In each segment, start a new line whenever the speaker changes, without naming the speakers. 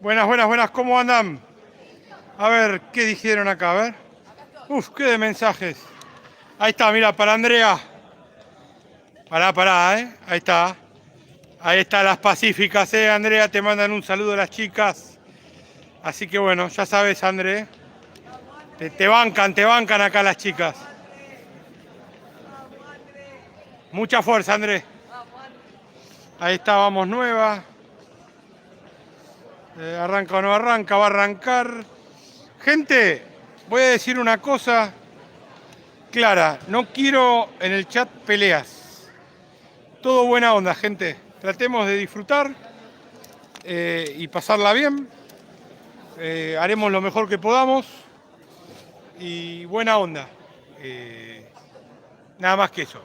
Buenas, buenas, buenas, ¿cómo andan? A ver, ¿qué dijeron acá? A ver. Uf, qué de mensajes. Ahí está, mira, para Andrea. Pará, Ahí está. Ahí están las pacíficas, Andrea, te mandan un saludo a las chicas. Así que bueno, ya sabes, André. Te bancan acá las chicas. Mucha fuerza, André. Ahí está, vamos nueva. Arranca o no arranca, va a arrancar. Gente, voy a decir una cosa clara. No quiero en el chat peleas. Todo buena onda, gente. Tratemos de disfrutar y pasarla bien. Haremos lo mejor que podamos. Y buena onda. Nada más que eso.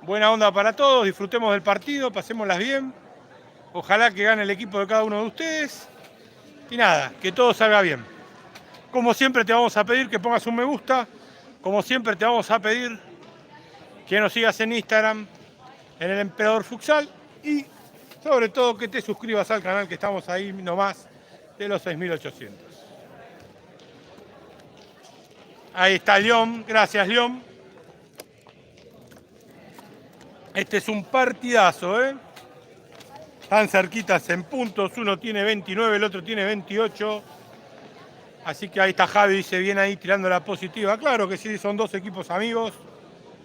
Buena onda para todos. Disfrutemos del partido. Pasémoslas bien. Ojalá que gane el equipo de cada uno de ustedes. Y nada, que todo salga bien. Como siempre te vamos a pedir que pongas un me gusta. Como siempre te vamos a pedir que nos sigas en Instagram, en el Emperador Futsal. Y sobre todo que te suscribas al canal, que estamos ahí nomás de los 6.800. Ahí está León, gracias León. Este es un partidazo, Están cerquitas en puntos, uno tiene 29, el otro tiene 28. Así que ahí está Javi, dice bien ahí tirando la positiva. Claro que sí, son dos equipos amigos.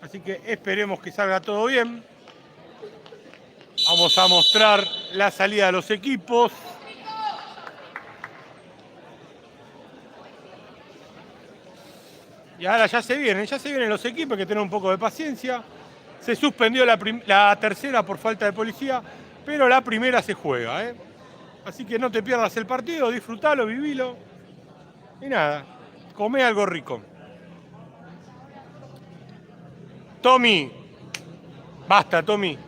Así que esperemos que salga todo bien. Vamos a mostrar la salida de los equipos. Y ahora ya se vienen los equipos, hay que tener un poco de paciencia. Se suspendió la tercera por falta de policía, pero la primera se juega, Así que no te pierdas el partido, disfrutalo, vivilo. Y nada, come algo rico. Tommy, basta, Tommy.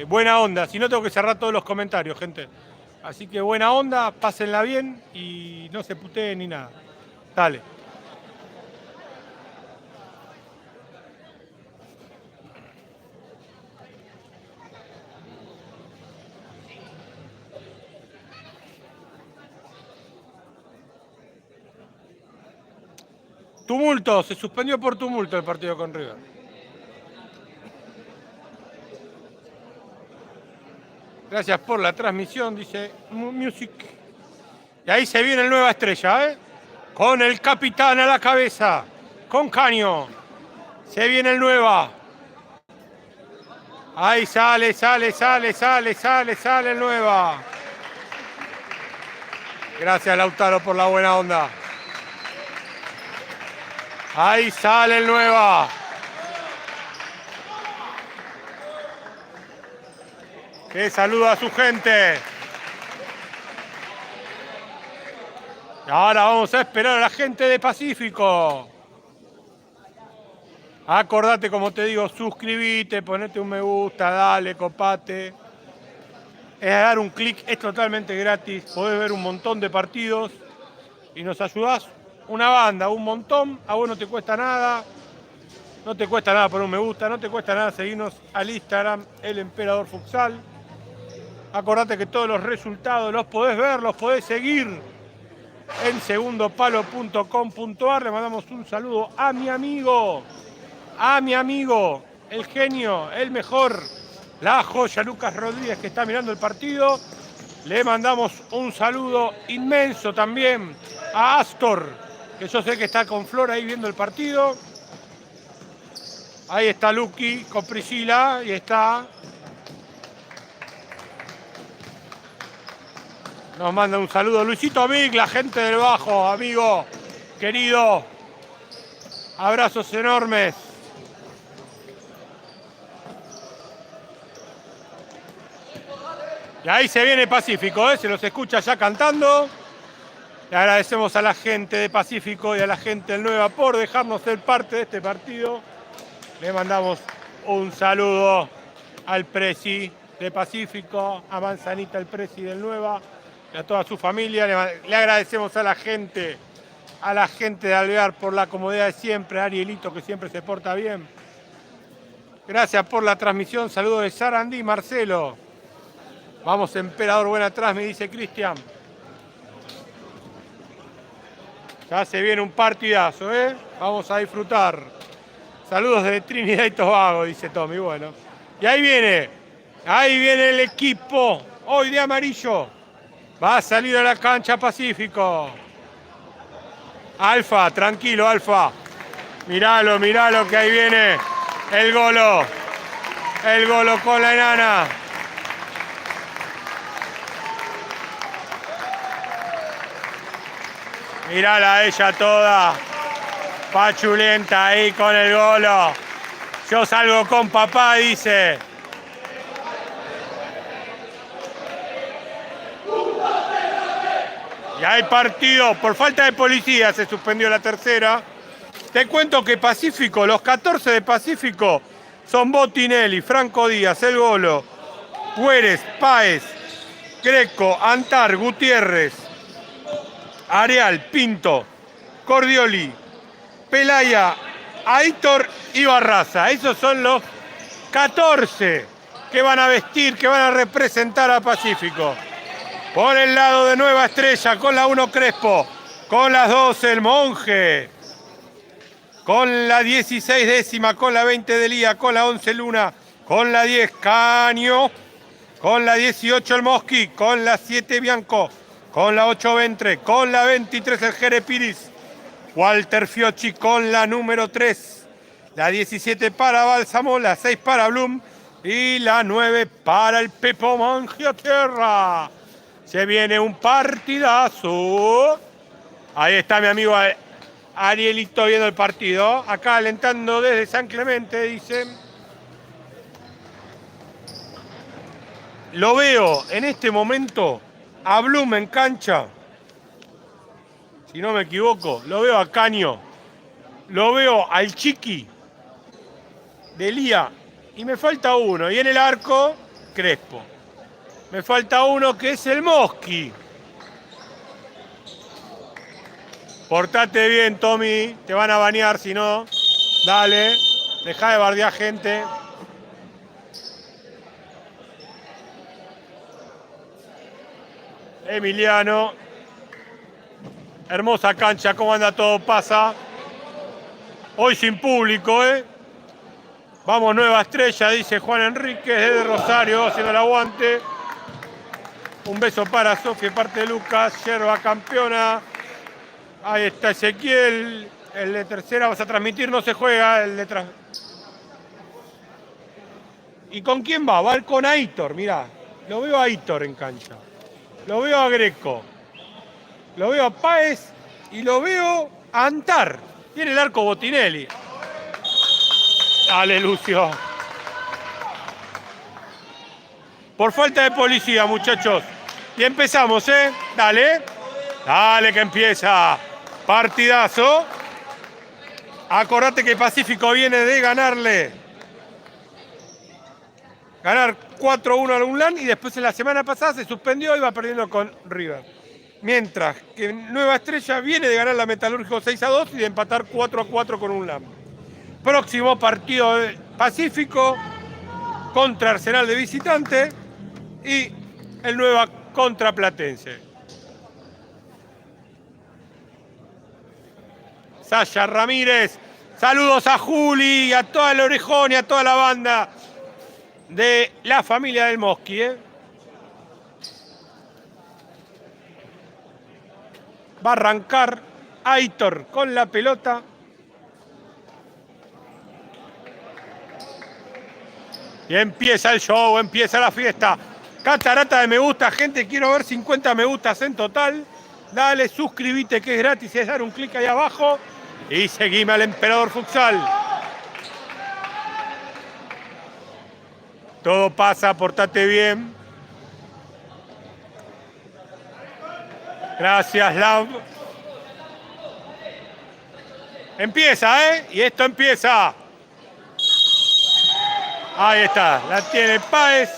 Buena onda, si no tengo que cerrar todos los comentarios, gente. Así que buena onda, pásenla bien y no se puteen ni nada. Dale. Tumulto, se suspendió por tumulto el partido con River. Gracias por la transmisión, dice Music. Y ahí se viene el Nueva Estrella, Con el capitán a la cabeza, con Caño. Se viene el Nueva. Ahí sale el Nueva. Gracias, Lautaro, por la buena onda. Ahí sale el Nueva. Que saluda a su gente. Y ahora vamos a esperar a la gente de Pacífico. Acordate, como te digo, suscribite, ponete un me gusta, dale, copate. Es dar un clic, es totalmente gratis. Podés ver un montón de partidos y nos ayudás una banda, un montón. A vos no te cuesta nada. No te cuesta nada poner un me gusta, no te cuesta nada seguirnos al Instagram, el Emperador Futsal. Acordate que todos los resultados los podés ver, los podés seguir en segundopalo.com.ar. Le mandamos un saludo a mi amigo, el genio, el mejor, la joya Lucas Rodríguez, que está mirando el partido. Le mandamos un saludo inmenso también a Astor, que yo sé que está con Flor ahí viendo el partido. Ahí está Luqui con Priscila, y está. Nos manda un saludo Luisito Mic, la gente del Bajo, amigo, querido. Abrazos enormes. Y ahí se viene Pacífico, se los escucha ya cantando. Le agradecemos a la gente de Pacífico y a la gente del Nueva por dejarnos ser parte de este partido. Le mandamos un saludo al presi de Pacífico, a Manzanita, el presi del Nueva, y a toda su familia. Le agradecemos a la gente de Alvear por la comodidad de siempre, a Arielito, que siempre se porta bien. Gracias por la transmisión. Saludos de Sarandí, Marcelo. Vamos, Emperador, buena transmisión, dice Cristian. Ya se viene un partidazo, ¿eh? Vamos a disfrutar. Saludos de Trinidad y Tobago, dice Tommy. Bueno. Y ahí viene el equipo. Hoy de amarillo. Va a salir a la cancha Pacífico. Alfa, tranquilo, Alfa. Miralo que ahí viene el golo. El golo con la enana. Mirala a ella toda. Pachulenta ahí con el golo. Yo salgo con papá, dice. Y hay partido. Por falta de policía se suspendió la tercera. Te cuento que Pacífico, los 14 de Pacífico, son Botinelli, Franco Díaz, El Golo, Puérez, Páez, Greco, Antar, Gutiérrez, Areal, Pinto, Cordioli, Pelaya, Aitor y Barraza. Esos son los 14 que van a vestir, que van a representar a Pacífico. Por el lado de Nueva Estrella, con la 1 Crespo, con las 12 El Monje, con la 16 Décima, con la 20 Delía, con la 11 Luna, con la 10 Caño, con la 18 El Mosqui, con la 7 Bianco, con la 8 Ventre, con la 23 el Jere Piris, Walter Fiocchi con la número 3, la 17 para Bálsamo, la 6 para Blum y la 9 para el Pepo Mangiatierra. Se viene un partidazo. Ahí está mi amigo Arielito viendo el partido. Acá alentando desde San Clemente, dice. Lo veo en este momento a Blum en cancha. Si no me equivoco, lo veo a Caño. Lo veo al Chiqui. Delía. Y me falta uno. Y en el arco, Crespo. Me falta uno que es el Mosqui. Portate bien, Tommy. Te van a banear si no. Dale. Deja de bardear gente. Emiliano. Hermosa cancha. ¿Cómo anda todo? Pasa. Hoy sin público, ¿eh? Vamos, Nueva Estrella, dice Juan Enríquez desde Rosario, haciendo el aguante. Un beso para Sofía, parte de Lucas, Yerba campeona. Ahí está Ezequiel, el de tercera vas a transmitir, no se juega, el de ¿Y con quién va? Va con Aitor, mirá. Lo veo a Aitor en cancha. Lo veo a Greco. Lo veo a Páez y lo veo a Antar. Tiene el arco Botinelli. Dale, Lucio. Por falta de policía, muchachos. Y empezamos, ¿eh? Dale. Dale que empieza. Partidazo. Acordate que Pacífico viene de ganar 4-1 al UNLAN y después en la semana pasada se suspendió y va perdiendo con River. Mientras que Nueva Estrella viene de ganar la Metalúrgico 6-2 y de empatar 4-4 con UNLAN. Próximo partido de Pacífico contra Arsenal de visitante y el Nueva contra Platense. Sasha Ramírez, saludos a Juli, a toda la Orejón y a toda la banda de la familia del Mosqui, ¿eh? Va a arrancar Aitor con la pelota. Y empieza el show, empieza la fiesta. Catarata de me gusta, gente, quiero ver 50 me gustas en total. Dale, suscríbete que es gratis, es dar un clic ahí abajo. Y seguime al Emperador Futsal. Todo pasa, portate bien. Gracias, Lam. Empieza, ¿eh? Y esto empieza. Ahí está, la tiene Páez.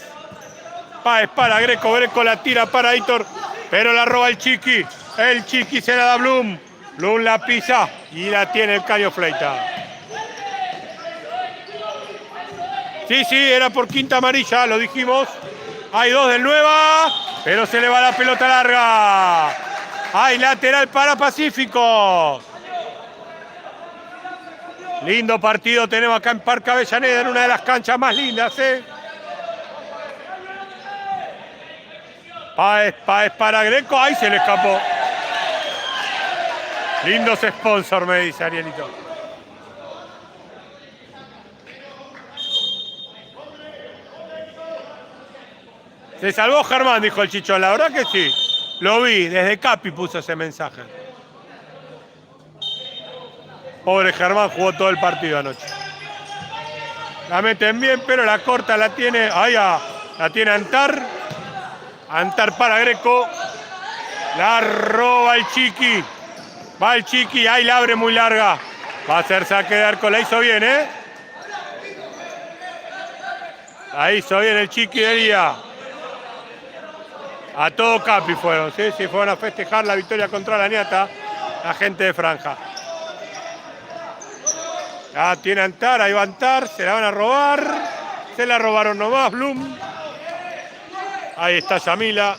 Páez para Greco, Greco la tira para Aitor, pero la roba el Chiqui. El Chiqui se la da Blum. Blum la pisa y la tiene el Caño Fleita. Sí, era por quinta amarilla, lo dijimos. Hay dos del Nueva, pero se le va la pelota larga. ¡Ay, lateral para Pacífico! Lindo partido tenemos acá en Parque Avellaneda, en una de las canchas más lindas, ¿eh? Páez para Greco. ¡Ay, se le escapó! Lindos sponsor, me dice Arielito. Se salvó Germán, dijo el Chichón. La verdad que sí. Lo vi, desde Capi puso ese mensaje. Pobre Germán, jugó todo el partido anoche. La meten bien, pero la corta la tiene. Ahí la tiene Antar. Antar para Greco. La roba el Chiqui. Va el Chiqui, ahí la abre muy larga. Va a hacer saque de arco, la hizo bien, ¿eh? La hizo bien el Chiqui de día. A todo Capi fueron, ¿sí? Sí, fueron a festejar la victoria contra la Niata, la gente de Franja. Ya tiene Antar, ahí va Antar, se la van a robar. Se la robaron nomás, Blum. Ahí está Yamila.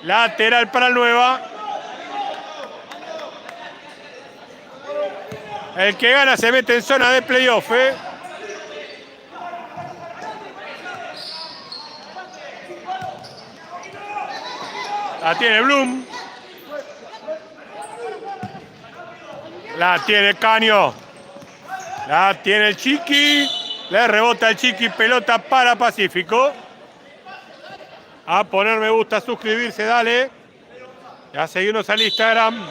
Lateral para el Nueva. El que gana se mete en zona de playoff, ¿eh? La tiene Blum. La tiene Caño. La tiene el Chiqui. Le rebota el Chiqui. Pelota para Pacífico. A poner me gusta, suscribirse, dale. Ya seguimos al Instagram.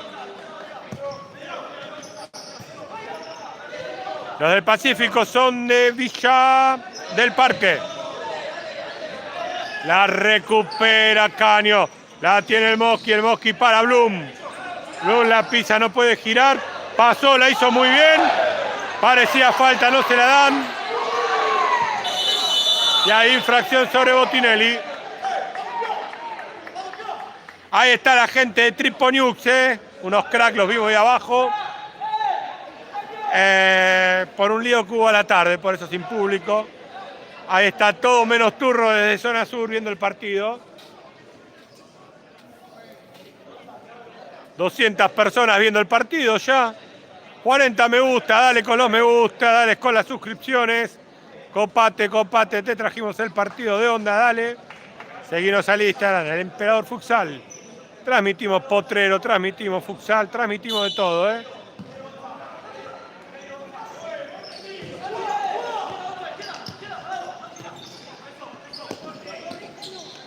Los del Pacífico son de Villa del Parque. La recupera Caño. La tiene el Mosqui para Blum. Blum la pisa, no puede girar. Pasó, la hizo muy bien. Parecía falta, no se la dan. Y hay infracción sobre Botinelli. Ahí está la gente de Triponiux, ¿eh? Unos cracks, los vimos ahí abajo. Por un lío que hubo a la tarde, por eso sin público. Ahí está todo menos Turro desde zona sur viendo el partido. 200 personas viendo el partido ya. 40 me gusta, dale con los me gusta, dale con las suscripciones. Copate, te trajimos el partido de onda, dale. Seguinos al Instagram, el Emperador Futsal. Transmitimos potrero, transmitimos futsal, transmitimos de todo, ¿eh?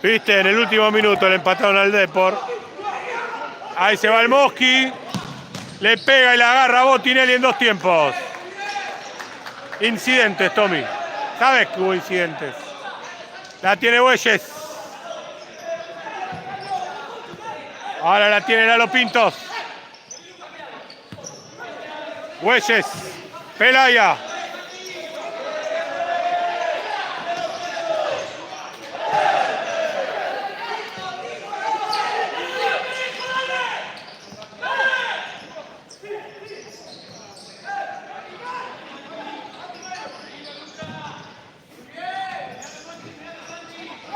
Viste, en el último minuto le empataron al Depor. Ahí se va el Mosqui. Le pega y la agarra a Botinelli en 2 tiempos. Incidentes, Tommy. ¿Sabes que hubo incidentes? La tiene Bueyes. Ahora la tiene Lalo Pintos. Bueyes. Pelaya.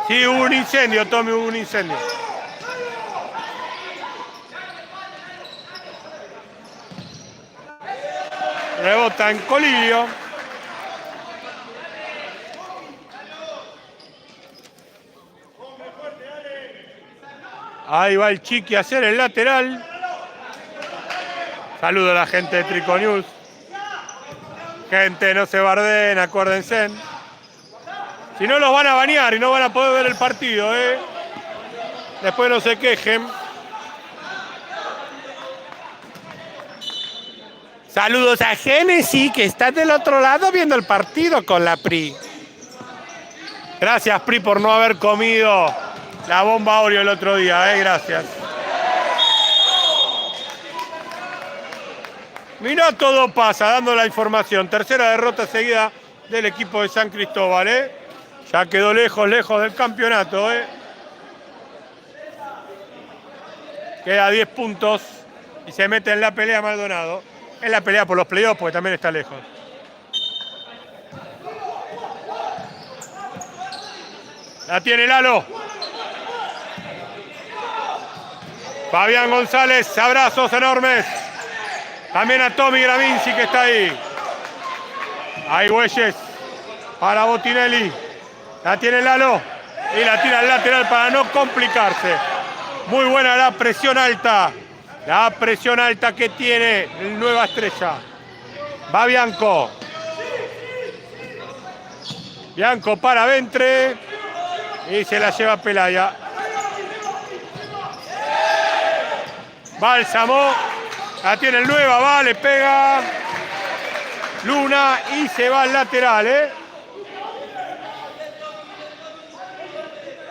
Sí, hubo un incendio, Tommy, hubo un incendio. Rebota en Colidio. Ahí va el Chiqui a hacer el lateral. Saludo a la gente de Triconews. Gente, no se bardeen, acuérdense. Si no, los van a banear y no van a poder ver el partido, ¿eh? Después no se quejen. Saludos a Genesis, que está del otro lado viendo el partido con la PRI. Gracias, PRI, por no haber comido la bomba Oreo el otro día, ¿eh? Gracias. Mirá, todo pasa, dando la información. Tercera derrota seguida del equipo de San Cristóbal, ¿eh? Ya quedó lejos del campeonato, ¿eh? Queda 10 puntos y se mete en la pelea Maldonado. En la pelea por los playoffs, porque también está lejos. La tiene Lalo. Fabián González, abrazos enormes. También a Tommy Graminci que está ahí. Ahí Güelles para Botinelli. La tiene Lalo y la tira al lateral para no complicarse. Muy buena la presión alta. La presión alta que tiene el Nueva Estrella. Va Bianco. Bianco para Ventre. Y se la lleva Pelaya. Bálsamo. La tiene el Nueva. Va, le pega. Luna y se va al lateral,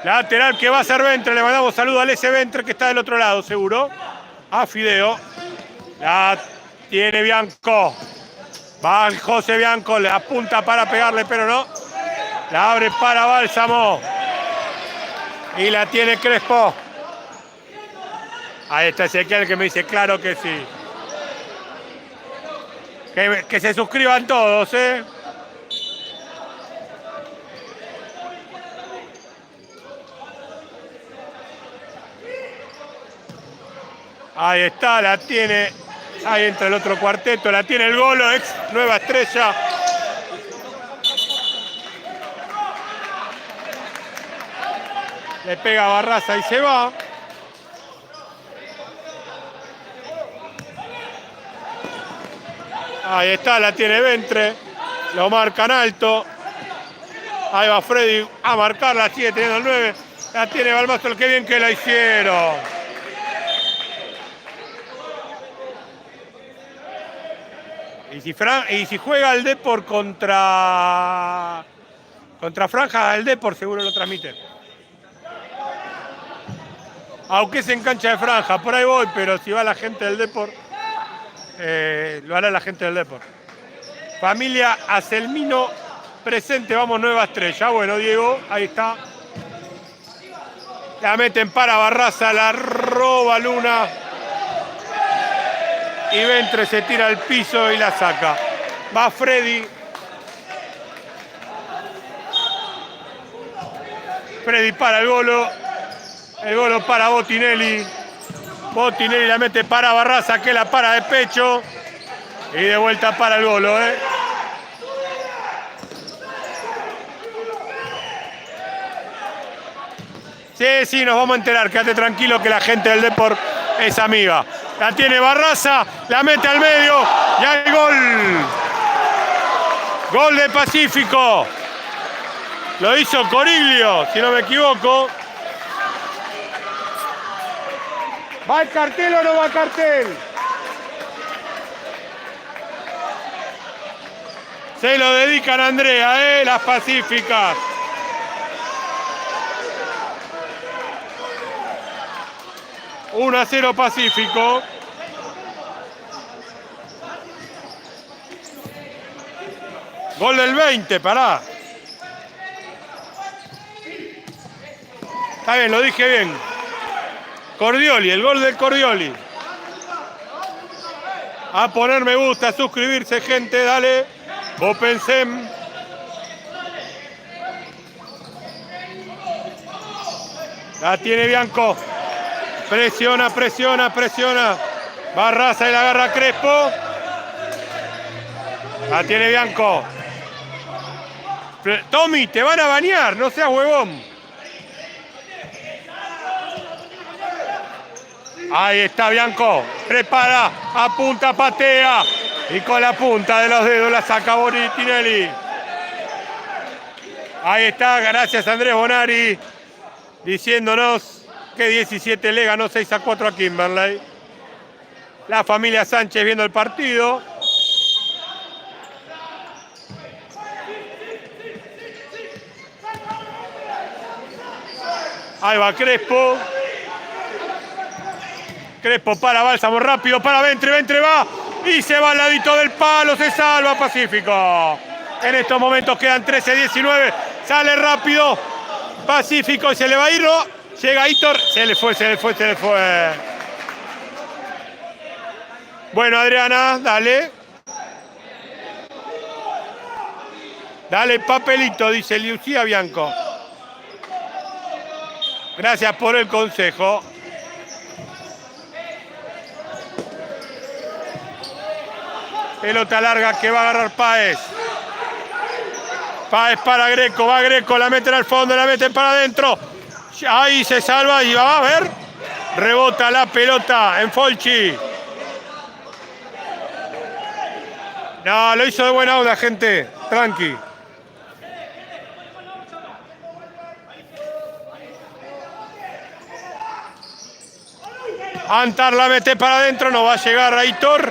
Lateral que va a ser Ventre. Le mandamos saludo al S. Ventre que está del otro lado, seguro. A Fideo. La tiene Bianco. Va José Bianco. Le apunta para pegarle, pero no. La abre para Bálsamo. Y la tiene Crespo. Ahí está Ezequiel que me dice claro que sí. Que se suscriban todos, Ahí está, la tiene. Ahí entra el otro cuarteto, la tiene el Golo, ex Nueva Estrella. Le pega a Barraza y se va. Ahí está, la tiene Ventre. Lo marcan alto. Ahí va Freddy a marcarla, sigue teniendo el 9. La tiene Balmastro, qué bien que la hicieron. Y si juega el Depor contra Franja, el Depor seguro lo transmite. Aunque es en cancha de Franja, por ahí voy, pero si va la gente del Depor, lo hará la gente del Depor. Familia Aselmino presente, vamos Nueva Estrella. Bueno, Diego, ahí está. La meten para Barraza, la roba Luna. Y Ventre se tira al piso y la saca. Va Freddy. Freddy para el Golo. El Golo para Botinelli. Botinelli la mete para Barraza, que la para de pecho. Y de vuelta para el Golo, Sí, nos vamos a enterar. Quédate tranquilo que la gente del Depor es amiga. La tiene Barraza, la mete al medio y hay gol. Gol de Pacífico. Lo hizo Coriglio, si no me equivoco. ¿Va el cartel o no va el cartel? Se lo dedican a Andrea, las Pacíficas. ...1-0 Pacífico. Gol del 20, pará. Está bien, lo dije bien. Cordioli, el gol del Cordioli. A poner me gusta, a suscribirse, gente, dale. Opensem. La tiene Bianco. Presiona, presiona, presiona. Barraza y la agarra Crespo. La tiene Bianco. Tommy, te van a bañar, no seas huevón. Ahí está Bianco. Prepara, apunta, patea. Y con la punta de los dedos la saca Botinelli. Ahí está, gracias Andrés Bonari. Diciéndonos que 17 le ganó 6-4 a Kimberley. La familia Sánchez viendo el partido. Ahí va Crespo. Crespo para Bálsamo, rápido para Ventre. Ventre va y se va al ladito del palo. Se salva Pacífico. En estos momentos quedan 13-19. Sale rápido Pacífico y se le va a ir. ¿No? Llega Hitor, se le fue. Bueno, Adriana, dale. Dale papelito, dice Lucía Bianco. Gracias por el consejo. Pelota larga que va a agarrar Páez. Páez para Greco, va Greco, la meten al fondo, la meten para adentro. Ahí se salva y va a ver. Rebota la pelota en Folchi. No, lo hizo de buena onda, gente. Tranqui. Antar la mete para adentro, no va a llegar Aitor.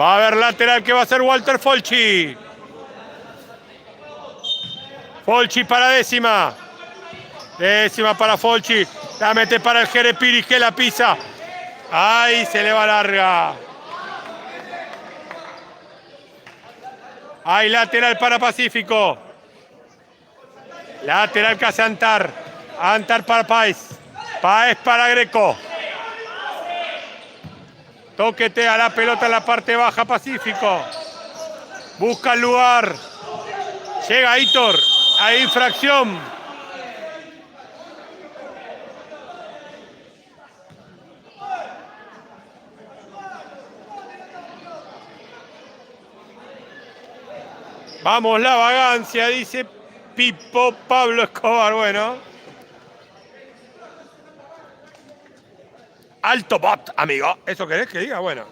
Va a haber lateral que va a ser Walter Folchi. Folchi para décima. Décima para Folchi. La mete para el Jere Piris que la pisa. Ahí se le va larga. Hay lateral para Pacífico. Lateral que hace Antar. Antar para Páez. Páez para Greco. Toquetea la pelota en la parte baja Pacífico. Busca el lugar. Llega Aitor. Hay infracción. Vamos la vagancia, dice Pipo Pablo Escobar. Bueno. Alto bot, amigo. ¿Eso querés que diga? Bueno.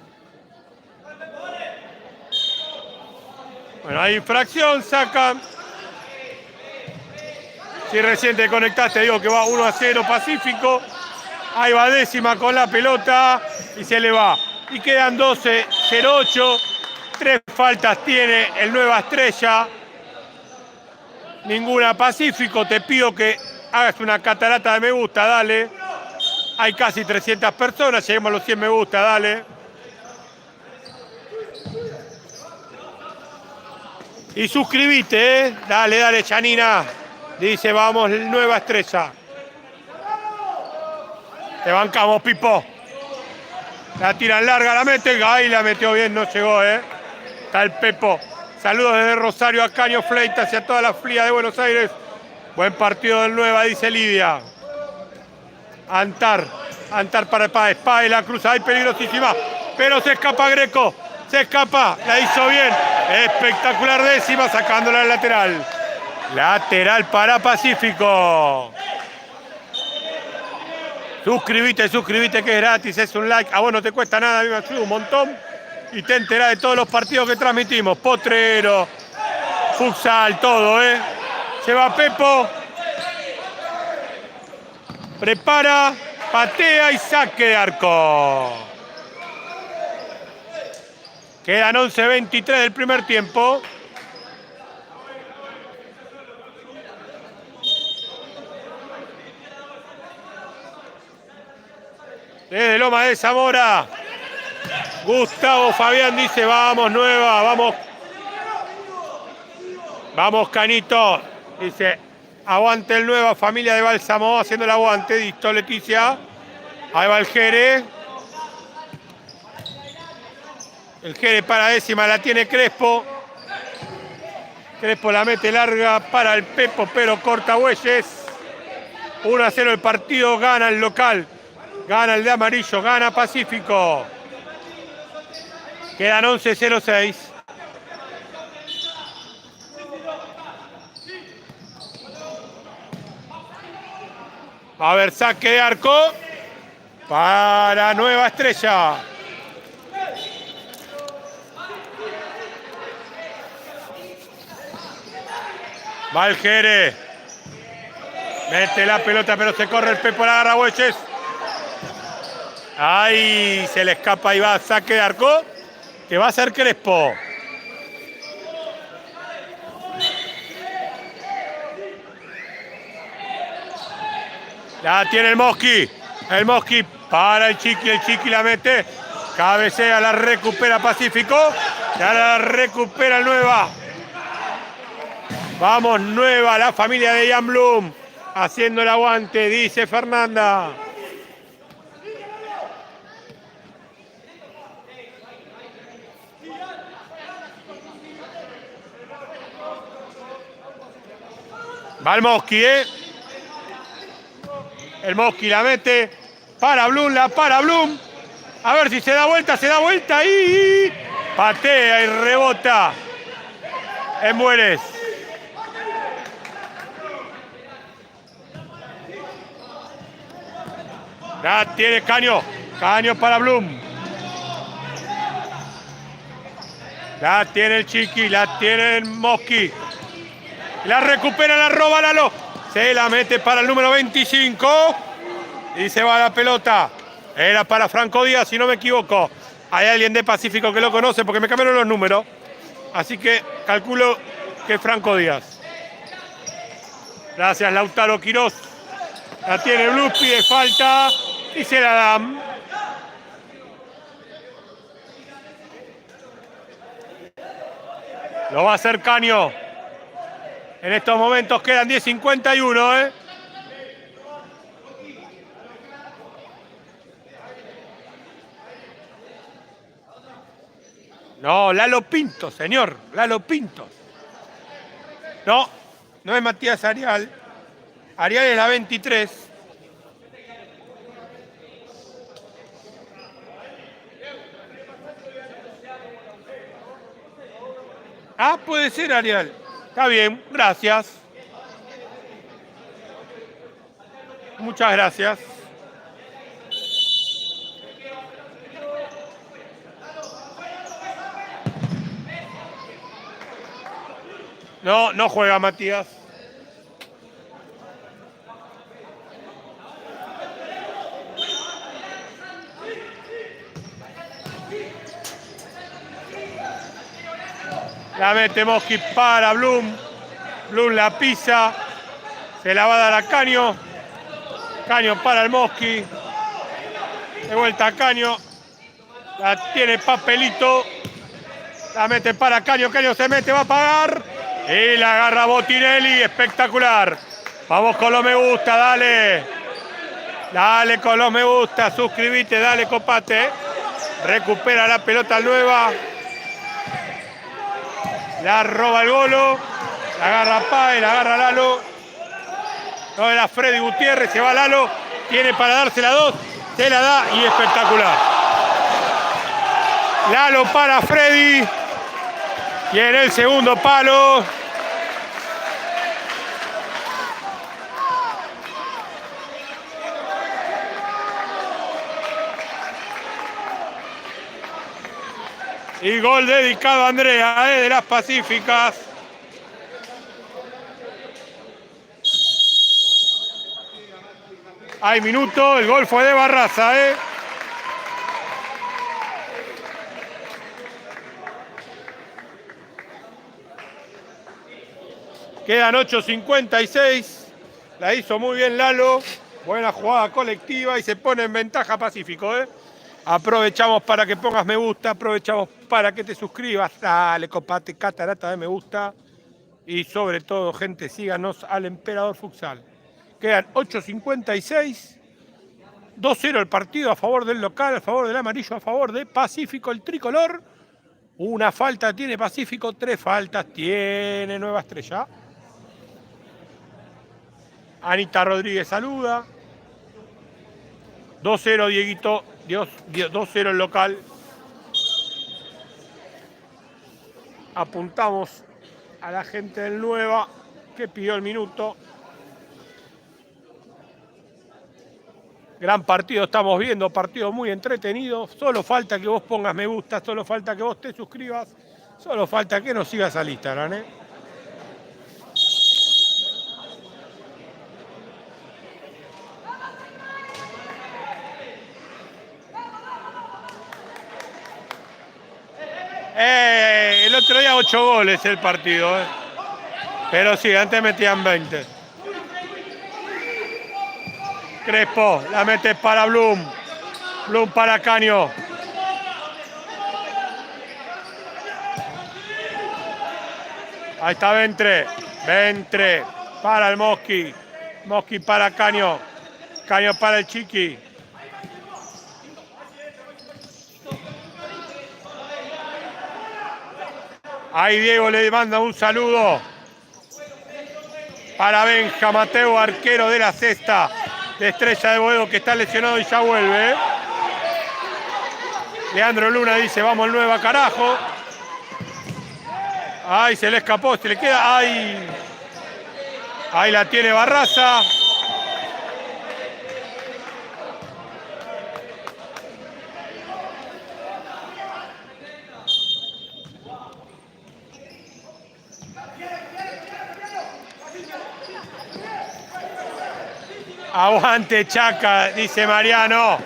Bueno, hay infracción, saca. Si recién te conectaste, digo que va 1-0 Pacífico. Ahí va décima con la pelota y se le va. Y quedan 12-08. 3 faltas tiene el Nueva Estrella. Ninguna Pacífico. Te pido que hagas una catarata de me gusta, dale. Hay casi 300 personas. Lleguemos a los 100 me gusta, dale. Y suscribite, ¿eh? Dale, dale, Janina. Dice, vamos, Nueva Estrella. Te bancamos, Pipo. La tiran larga, la mete. Ahí la metió bien, no llegó, ¿eh? Está el Pepo. Saludos desde Rosario a Caño Fleitas y a toda la fría de Buenos Aires. Buen partido del Nueva, dice Lidia. Antar para Páez. Páez la cruza, hay peligrosísima. Pero se escapa Greco. Se escapa, la hizo bien. Espectacular décima, sacándola al lateral. Lateral para Pacífico. Suscríbete que es gratis, es un like. A vos no te cuesta nada, a mí me ayuda un montón. Y te enterás de todos los partidos que transmitimos. Potrero, futsal, todo, ¿eh? Se va Pepo. Prepara, patea y saque de arco. Quedan 11:23 del primer tiempo. Desde Loma de Zamora. Gustavo Fabián dice, vamos Nueva, vamos. Vamos Canito. Dice, aguante el Nueva, familia de Bálsamo, haciendo el aguante. Listo, Leticia. Ahí va el Jere. El Jere para décima, la tiene Crespo. Crespo la mete larga para el Pepo, pero corta Bueyes. 1-0 el partido, gana el local. Gana el de amarillo, gana Pacífico. Quedan 11:06. Va a haber saque de arco para Nueva Estrella. Va el Jere. Mete la pelota, pero se corre el Pepo, la agarra Bueyes. Ahí se le escapa y va a saque de arco. Que va a ser Crespo. La tiene el Mosqui. El Mosqui para el Chiqui la mete. Cabecea, la recupera Pacífico. Ya la recupera el Nueva. Vamos Nueva, la familia de Jan Blum. Haciendo el aguante, dice Fernanda. Va el Mosqui, ¿eh? El Mosqui la mete para Blum, A ver si se da vuelta y Patea y rebota. En Mueres. La tiene Caño. Caño para Blum. La tiene el Chiqui. La tiene el Mosqui. La recupera, la roba Lalo. Se la mete para el número 25. Y se va la pelota. Era para Franco Díaz, si no me equivoco. Hay alguien de Pacífico que lo conoce porque me cambiaron los números. Así que calculo que es Franco Díaz. Gracias, Lautaro Quirós. La tiene Blues, pide falta y se la dan. Lo va a hacer Caño. En estos momentos quedan 10:51, ¿eh? No, Lalo Pinto, señor. Lalo Pinto. No, no es Matías Arial. Arial es la 23. Ah, puede ser Arial. Está bien, gracias. Muchas gracias. No, no juega Matías. La mete Mosqui para Blum. Blum la pisa. Se la va a dar a Caño. Caño para el Mosqui. De vuelta a Caño. La tiene Papelito. La mete para Caño. Caño se mete, va a pagar. Y la agarra Botinelli. Espectacular. Vamos con los me gusta, dale. Dale con los me gusta. Suscríbete, dale, copate. Recupera la pelota nueva. La roba el Golo. La agarra Páez, la agarra Lalo. No era Freddy Gutiérrez, se va Lalo. Tiene para darse la 2. Se la da y espectacular. Lalo para Freddy. Y en el segundo palo. Y gol dedicado a Andrea, de las Pacíficas. Hay minuto, el gol fue de Barraza, Quedan 8:56. La hizo muy bien Lalo. Buena jugada colectiva y se pone en ventaja Pacífico, Aprovechamos para que pongas me gusta, aprovechamos para que te suscribas. Dale, copate, catarata de me gusta. Y sobre todo, gente, síganos al Emperador Futsal. Quedan 8:56. 2-0 el partido a favor del local, a favor del amarillo, a favor de Pacífico, el tricolor. Una falta tiene Pacífico, 3 faltas tiene Nueva Estrella. Anita Rodríguez saluda. 2-0 Dieguito, 2-0 el local. Apuntamos a la gente del Nueva que pidió el minuto. Gran partido estamos viendo, partido muy entretenido. Solo falta que vos pongas me gusta, solo falta que vos te suscribas, solo falta que nos sigas al Instagram, El otro día 8 goles el partido, Pero sí, antes metían 20. Crespo, la mete para Blum. Blum para Caño. Ahí está Ventre. Ventre para el Mosqui. Mosqui para Caño. Caño para el Chiqui. Ahí Diego le manda un saludo para Benja Mateo, arquero de la Cesta de Estrella de Boedo, que está lesionado y ya vuelve. Leandro Luna dice, vamos el Nueva, carajo. Ay, se le escapó, se le queda. Ay. Ahí la tiene Barraza. Aguante Chaca, dice Mariano.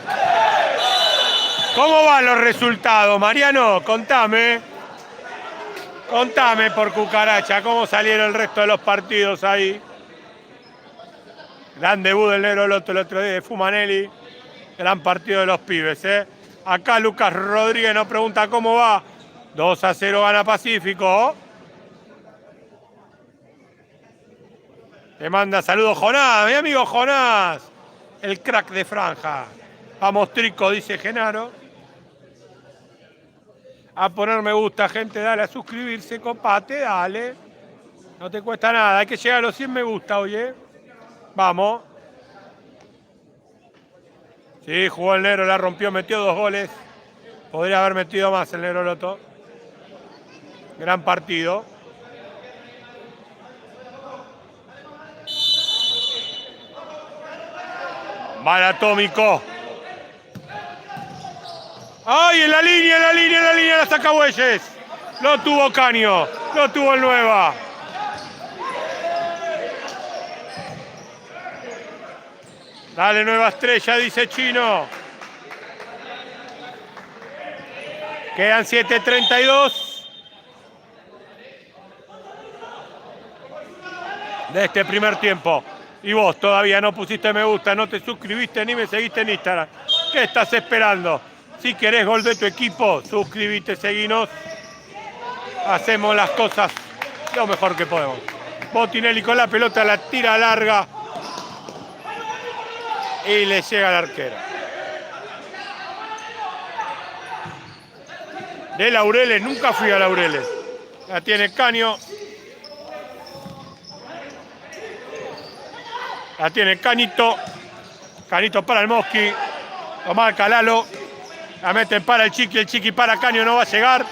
¿Cómo van los resultados, Mariano? Contame. Contame por cucaracha, ¿cómo salieron el resto de los partidos ahí? Gran debut del Negro Loto el otro día de Fumanelli. Gran partido de los pibes, ¿eh? Acá Lucas Rodríguez nos pregunta cómo va. 2-0 gana Pacífico. Te manda saludos Jonás, mi amigo Jonás. El crack de franja. Vamos Trico, dice Genaro. A poner me gusta, gente, dale a suscribirse, copate, dale. No te cuesta nada, hay que llegar a los 100 me gusta, oye. Vamos. Sí, jugó el Negro, la rompió, metió 2 goles. Podría haber metido más el Negro Loto. Gran partido. Mal atómico. ¡Ay, en la línea, la saca Bueyes! Lo tuvo Caño, lo tuvo el Nueva. Dale, Nueva Estrella, dice Chino. Quedan 7:32 de este primer tiempo. Y vos todavía no pusiste me gusta, no te suscribiste ni me seguiste en Instagram. ¿Qué estás esperando? Si querés gol de tu equipo, suscribite, seguinos. Hacemos las cosas lo mejor que podemos. Botinelli con la pelota, la tira larga. Y le llega al arquero. De Laureles, nunca fui a Laureles. La tiene Caño. La tiene Canito. Canito para el Mosqui. Lo marca Lalo. La meten para el Chiqui para Caño, no va a llegar.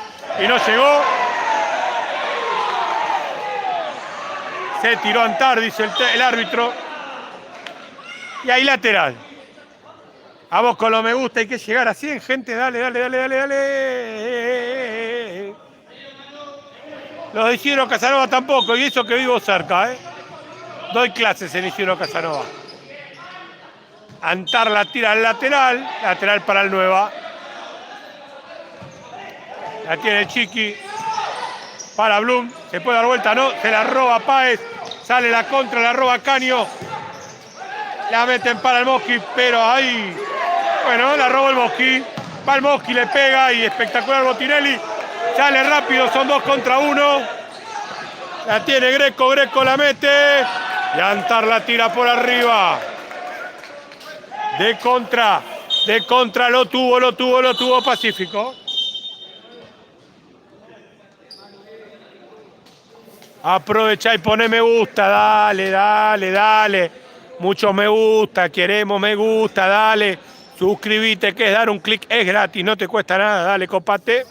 Y no llegó. Se tiró Antar, dice el árbitro. Y ahí lateral. Vamos con lo me gusta, hay que llegar a 100, gente. Dale. Los de Isidro Casanova tampoco, y eso que vivo cerca, ¿eh? Doy clases en Isidro Casanova. Antar la tira al lateral para el Nueva. La tiene el Chiqui. Para Blum, se puede dar vuelta, no, se la roba Páez. Sale la contra, la roba Caño. La meten para el Mosqui, pero ahí... Bueno, la roba el Mosqui. Va el Mosqui, le pega y espectacular Botinelli. Sale rápido, son 2 contra 1. La tiene Greco la mete. Y Antar la tira por arriba. De contra, lo tuvo Pacífico. Aprovecha y pone me gusta, dale. Muchos me gusta, queremos me gusta, dale. Suscríbete, que es dar un clic, es gratis, no te cuesta nada, dale, copate.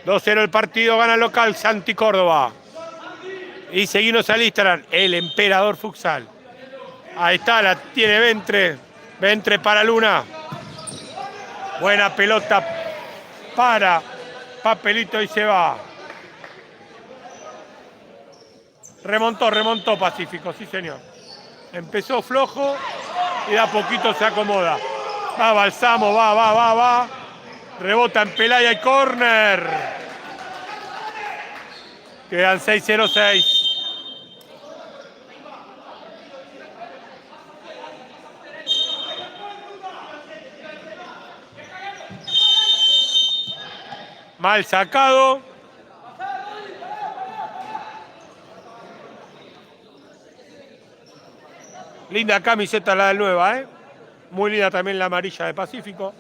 2-0 el partido, gana el local Santi Córdoba. Y seguimos al Instagram, el Emperador Futsal. Ahí está, la tiene Ventre para Luna. Buena pelota para Papelito y se va. Remontó Pacífico, sí señor. Empezó flojo y de a poquito se acomoda. Va Balsamo, va. Rebota en Pelaya y córner. Quedan 6:06. Mal sacado. Linda camiseta la del Nueva, ¿eh? Muy linda también la amarilla de Pacífico.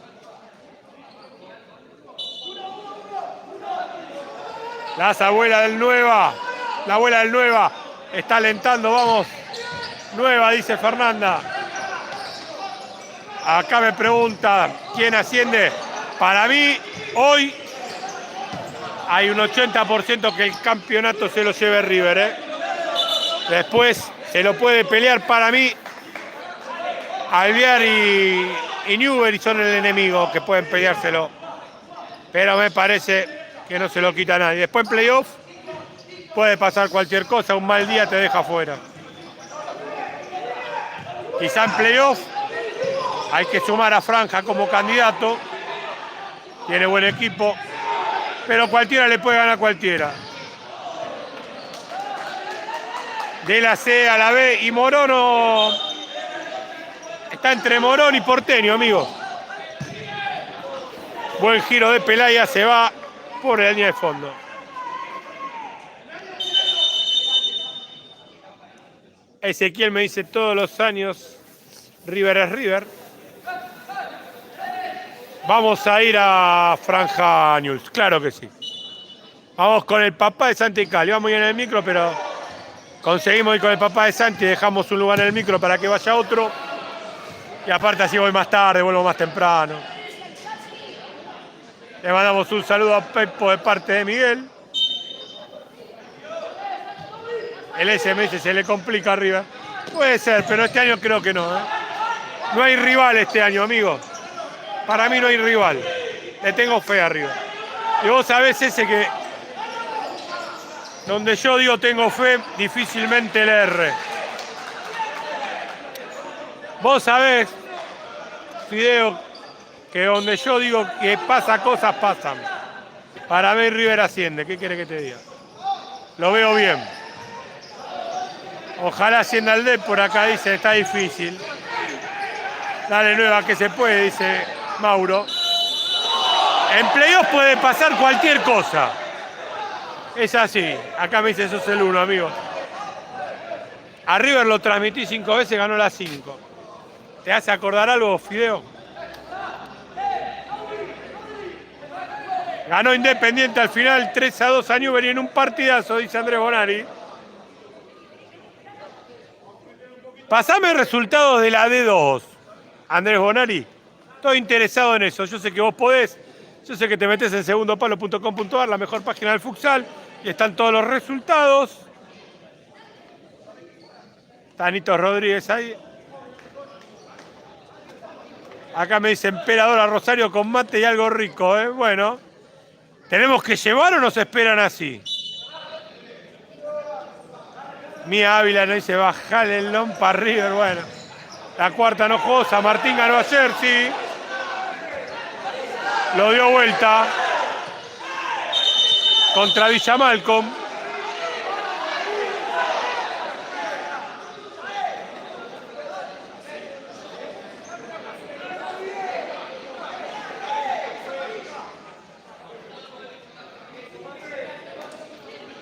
La abuela del Nueva. La abuela del Nueva está alentando, vamos. Nueva, dice Fernanda. Acá me pregunta quién asciende. Para mí, hoy hay un 80% que el campeonato se lo lleve River, ¿eh? Después se lo puede pelear para mí. Alvear y Newbery son el enemigo que pueden peleárselo. Pero me parece que no se lo quita nadie. Después en playoff puede pasar cualquier cosa. Un mal día te deja fuera. Quizá en playoff hay que sumar a Franja como candidato. Tiene buen equipo. Pero cualquiera le puede ganar a cualquiera. De la C a la B. Y Morono está entre Morón y Porteño, amigo. Buen giro de Pelaya, se va por la línea de fondo. Ezequiel me dice todos los años, River es River. Vamos a ir a Franja News, claro que sí. Vamos con el papá de Santi Cali, vamos a ir en el micro, pero conseguimos ir con el papá de Santi, dejamos un lugar en el micro para que vaya otro. Y aparte así voy más tarde, vuelvo más temprano. Le mandamos un saludo a Pepo de parte de Miguel. El SMS se le complica arriba. Puede ser, pero este año creo que no, ¿eh? No hay rival este año, amigo. Para mí no hay rival. Le tengo fe arriba. Y vos sabés ese que... Donde yo digo tengo fe, difícilmente le erre. Vos sabés, Fideo, que donde yo digo que pasa cosas, pasan. Para mí River asciende, ¿qué querés que te diga? Lo veo bien. Ojalá ascienda el D, por acá dicen, está difícil. Dale nueva que se puede, dice Mauro. En playoff puede pasar cualquier cosa. Es así. Acá me dice, sos el 1, amigo. A River lo transmití 5 veces, ganó las 5. ¿Te hace acordar algo, Fideo? Ganó Independiente al final 3-2 a Newbery en un partidazo, dice Andrés Bonari. Pasame resultados de la D2, Andrés Bonari. Estoy interesado en eso. Yo sé que vos podés. Yo sé que te metés en segundopalo.com.ar, la mejor página del futsal. Y están todos los resultados. Tanito Rodríguez ahí. Acá me dice Emperador a Rosario con mate y algo rico, ¿eh? Bueno. ¿Tenemos que llevar o nos esperan así? Mía Ávila nos dice, bajale el lom para River. Bueno, la cuarta enojosa. Martín ganó ayer, sí. Lo dio vuelta. Contra Villa Malcom.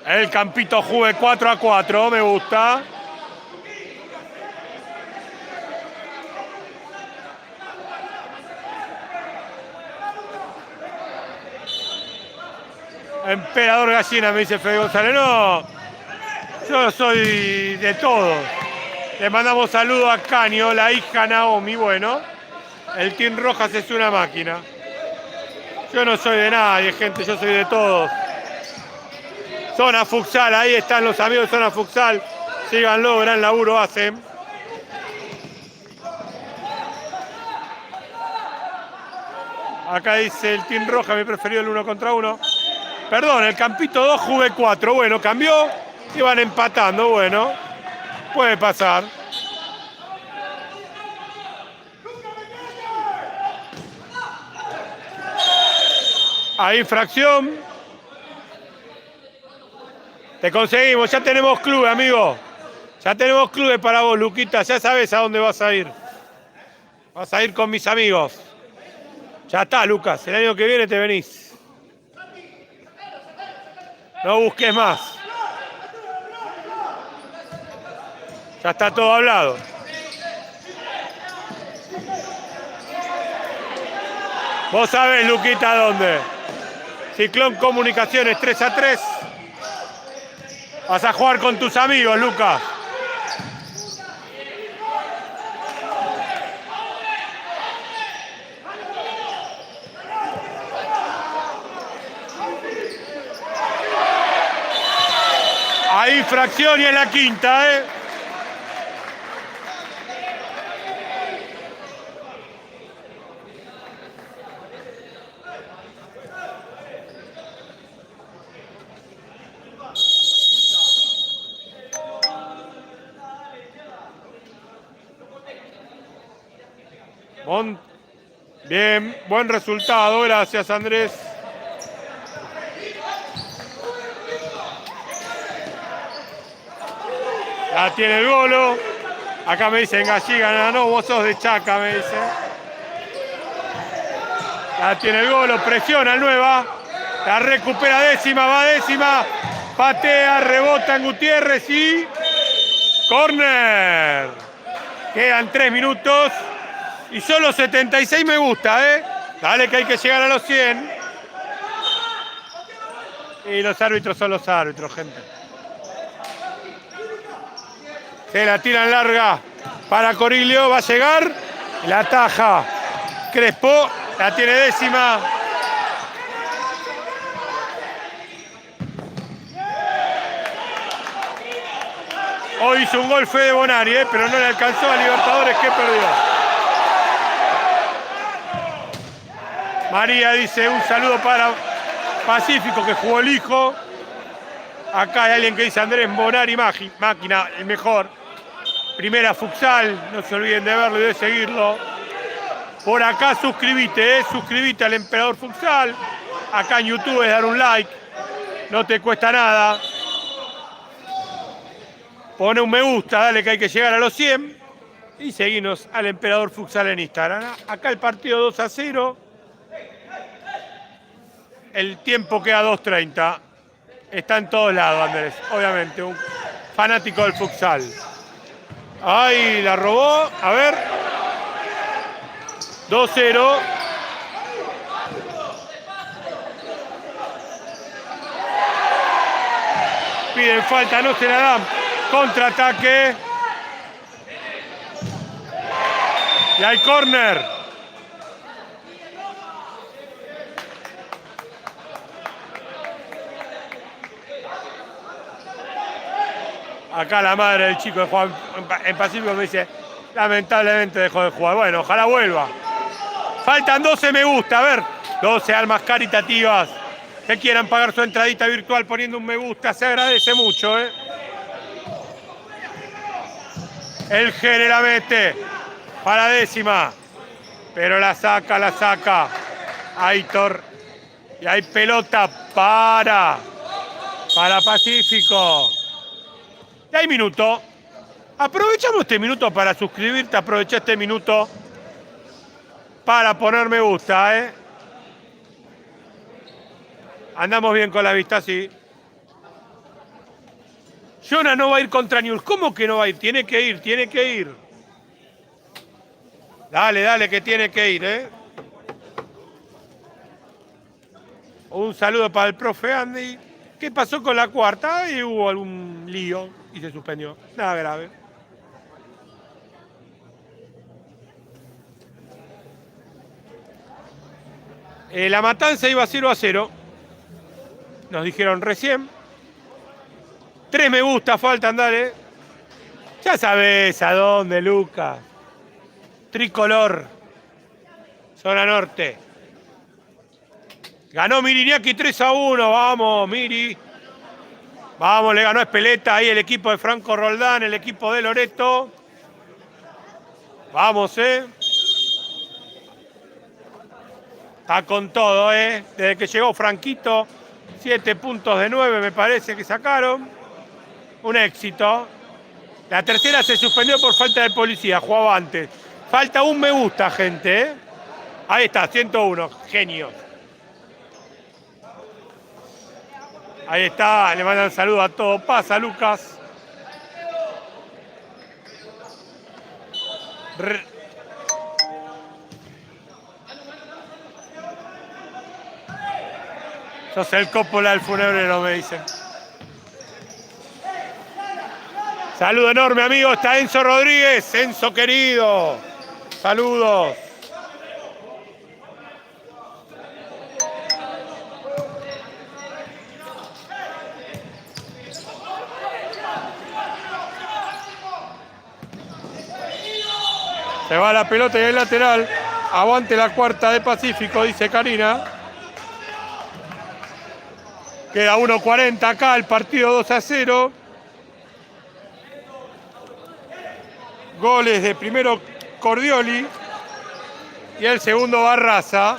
El Campito Juve 4-4, me gusta. Emperador Gallina, me dice Fede González. No, yo soy de todos. Le mandamos saludos a Caño, la hija Naomi. Bueno, el Team Rojas es una máquina. Yo no soy de nadie, gente, yo soy de todos. Zona Futsal, ahí están los amigos de Zona Futsal. Síganlo, gran laburo hacen. Acá dice el Team Roja, mi preferido el 1 contra 1. Perdón, el Campito 2, Juve 4. Bueno, cambió. Iban empatando, bueno. Puede pasar. Ahí fracción. Te conseguimos, ya tenemos club, amigo. Ya tenemos clubes para vos, Luquita. Ya sabes a dónde vas a ir. Vas a ir con mis amigos. Ya está, Lucas. El año que viene te venís. No busques más. Ya está todo hablado. Vos sabés, Luquita, dónde. Ciclón Comunicaciones 3-3. Vas a jugar con tus amigos, Lucas. infracción y es la quinta, ¿eh? Bien, buen resultado, gracias Andrés. La tiene el Golo. Acá me dicen Galliga, no, vos sos de Chaca, me dice. La tiene el Golo, presiona el Nueva. La recupera Décima, va Décima. Patea, rebota en Gutiérrez y... ¡Corner! Quedan 3 minutos. Y solo 76 me gusta, ¿eh? Dale que hay que llegar a los 100. Y los árbitros son los árbitros, gente. Se la tiran larga para Coriglio. Va a llegar. La taja Crespo. La tiene Décima. Hoy hizo un gol Fede Bonari, pero no le alcanzó a Libertadores que perdió. María dice un saludo para Pacífico que jugó el hijo. Acá hay alguien que dice Andrés Bonari, máquina, el mejor. Primera futsal, no se olviden de verlo y de seguirlo. Por acá suscríbete, suscríbete al Emperador Futsal. Acá en YouTube es dar un like, no te cuesta nada. Pone un me gusta, dale que hay que llegar a los 100. Y seguinos al Emperador Futsal en Instagram. Acá el partido 2-0. El tiempo queda 2:30. Está en todos lados, Andrés. Obviamente, un fanático del futsal. Ay, la robó. A ver. 2-0. Piden falta, no se la dan. Contraataque. Y hay córner. Acá la madre del chico de Juan en Pacífico me dice, lamentablemente dejó de jugar. Bueno, ojalá vuelva. Faltan 12 me gusta, a ver, 12 almas caritativas que quieran pagar su entradita virtual poniendo un me gusta, se agradece mucho, ¿eh? El Gene la mete para Décima, pero la saca Aitor. Y hay pelota para Pacífico. Y hay minuto. Aprovechamos este minuto para suscribirte, aprovecha este minuto para poner me gusta, ¿eh? Andamos bien con la vista, sí. Jonas no va a ir contra Newell's. ¿Cómo que no va a ir? Tiene que ir. Dale, que tiene que ir, ¿eh? Un saludo para el profe Andy. ¿Qué pasó con la cuarta? Y hubo algún lío y se suspendió. Nada grave. La Matanza iba 0-0. Nos dijeron recién. 3 me gusta, faltan, dale. Ya sabés a dónde, Lucas. Tricolor. Zona norte. Ganó Miriñaki 3-1. Vamos, Miri. Vamos, le ganó a Espeleta ahí el equipo de Franco Roldán, el equipo de Loreto. Vamos, Está con todo, Desde que llegó Franquito, 7 puntos de 9 me parece que sacaron. Un éxito. La tercera se suspendió por falta de policía, jugaba antes. Falta un me gusta, gente, Ahí está, 101, genio. Ahí está, le mandan saludos a todo. Pasa, Lucas. Sos el Coppola del funebrero, me dicen. Saludo enorme, amigo. Está Enzo Rodríguez. Enzo, querido. Saludos. Se va la pelota y el lateral. Aguante la cuarta de Pacífico, dice Karina. Queda 1:40 acá, el partido 2-0. Goles de primero Cordioli y el segundo Barraza.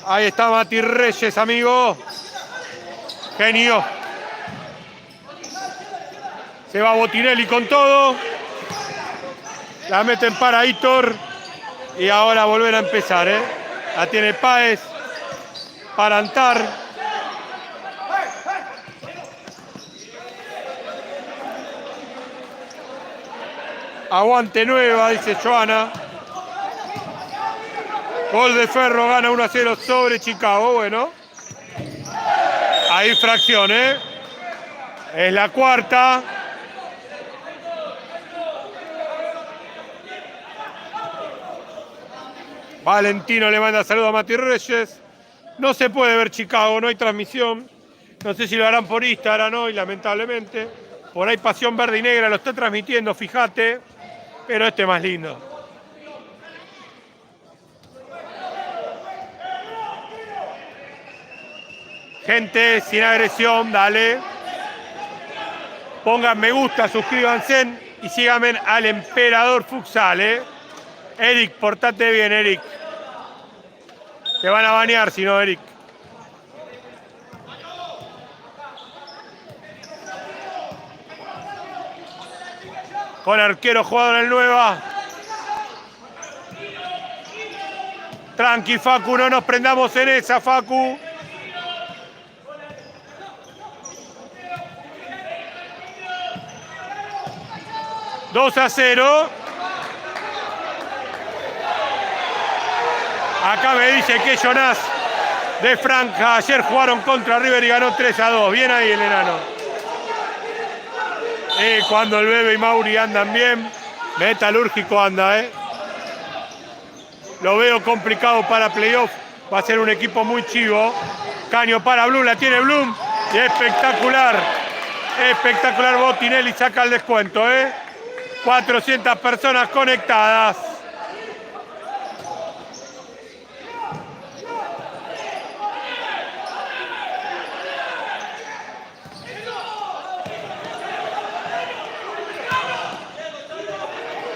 Ahí está Mati Reyes, amigo. Genio. Se va Botinelli con todo. La meten para Hitor. Y ahora volver a empezar, ¿eh? La tiene Páez para Antar. Aguante Nueva, dice Joana. Gol de Ferro, gana 1-0 sobre Chicago. Bueno. Hay fracción, ¿eh? Es la cuarta. Valentino le manda saludo a Mati Reyes. No se puede ver Chicago, no hay transmisión. No sé si lo harán por Instagram hoy, lamentablemente. Por ahí Pasión Verde y Negra lo está transmitiendo, fíjate. Pero este es más lindo. Gente, sin agresión, dale. Pongan me gusta, suscríbanse y síganme al Emperador Futsal, ¿eh? Eric, portate bien, Eric. Te van a banear si no, Eric. Con arquero jugador en el Nueva. Tranqui, Facu, no nos prendamos en esa, Facu. $2-0. Acá me dice que Jonás de Franja ayer jugaron contra River y ganó 3-2. Bien ahí el enano. Cuando el Bebe y Mauri andan bien, Metalúrgico anda, Lo veo complicado para playoff. Va a ser un equipo muy chivo. Caño para Blum, la tiene Blum. Y espectacular. Espectacular Botinelli, saca el descuento, 400 personas conectadas.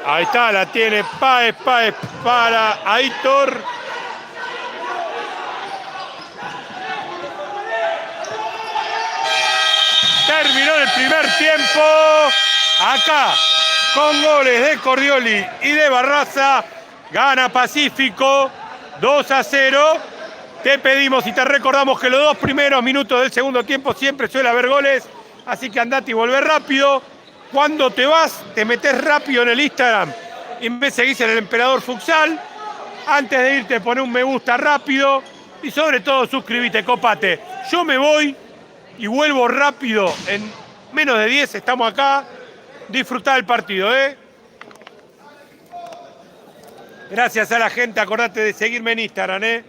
Ahí está, la tiene Páez para Aitor. Terminó el primer tiempo. Acá, con goles de Cordioli y de Barraza, gana Pacífico 2-0. Te pedimos y te recordamos que los 2 primeros minutos del segundo tiempo siempre suele haber goles. Así que andate y volvé rápido. Cuando te vas, te metes rápido en el Instagram y me seguís en el Emperador Futsal. Antes de irte, poné un me gusta rápido y sobre todo suscríbete, copate. Yo me voy y vuelvo rápido. En menos de 10 estamos acá. Disfrutá del partido, Gracias a la gente. Acordate de seguirme en Instagram,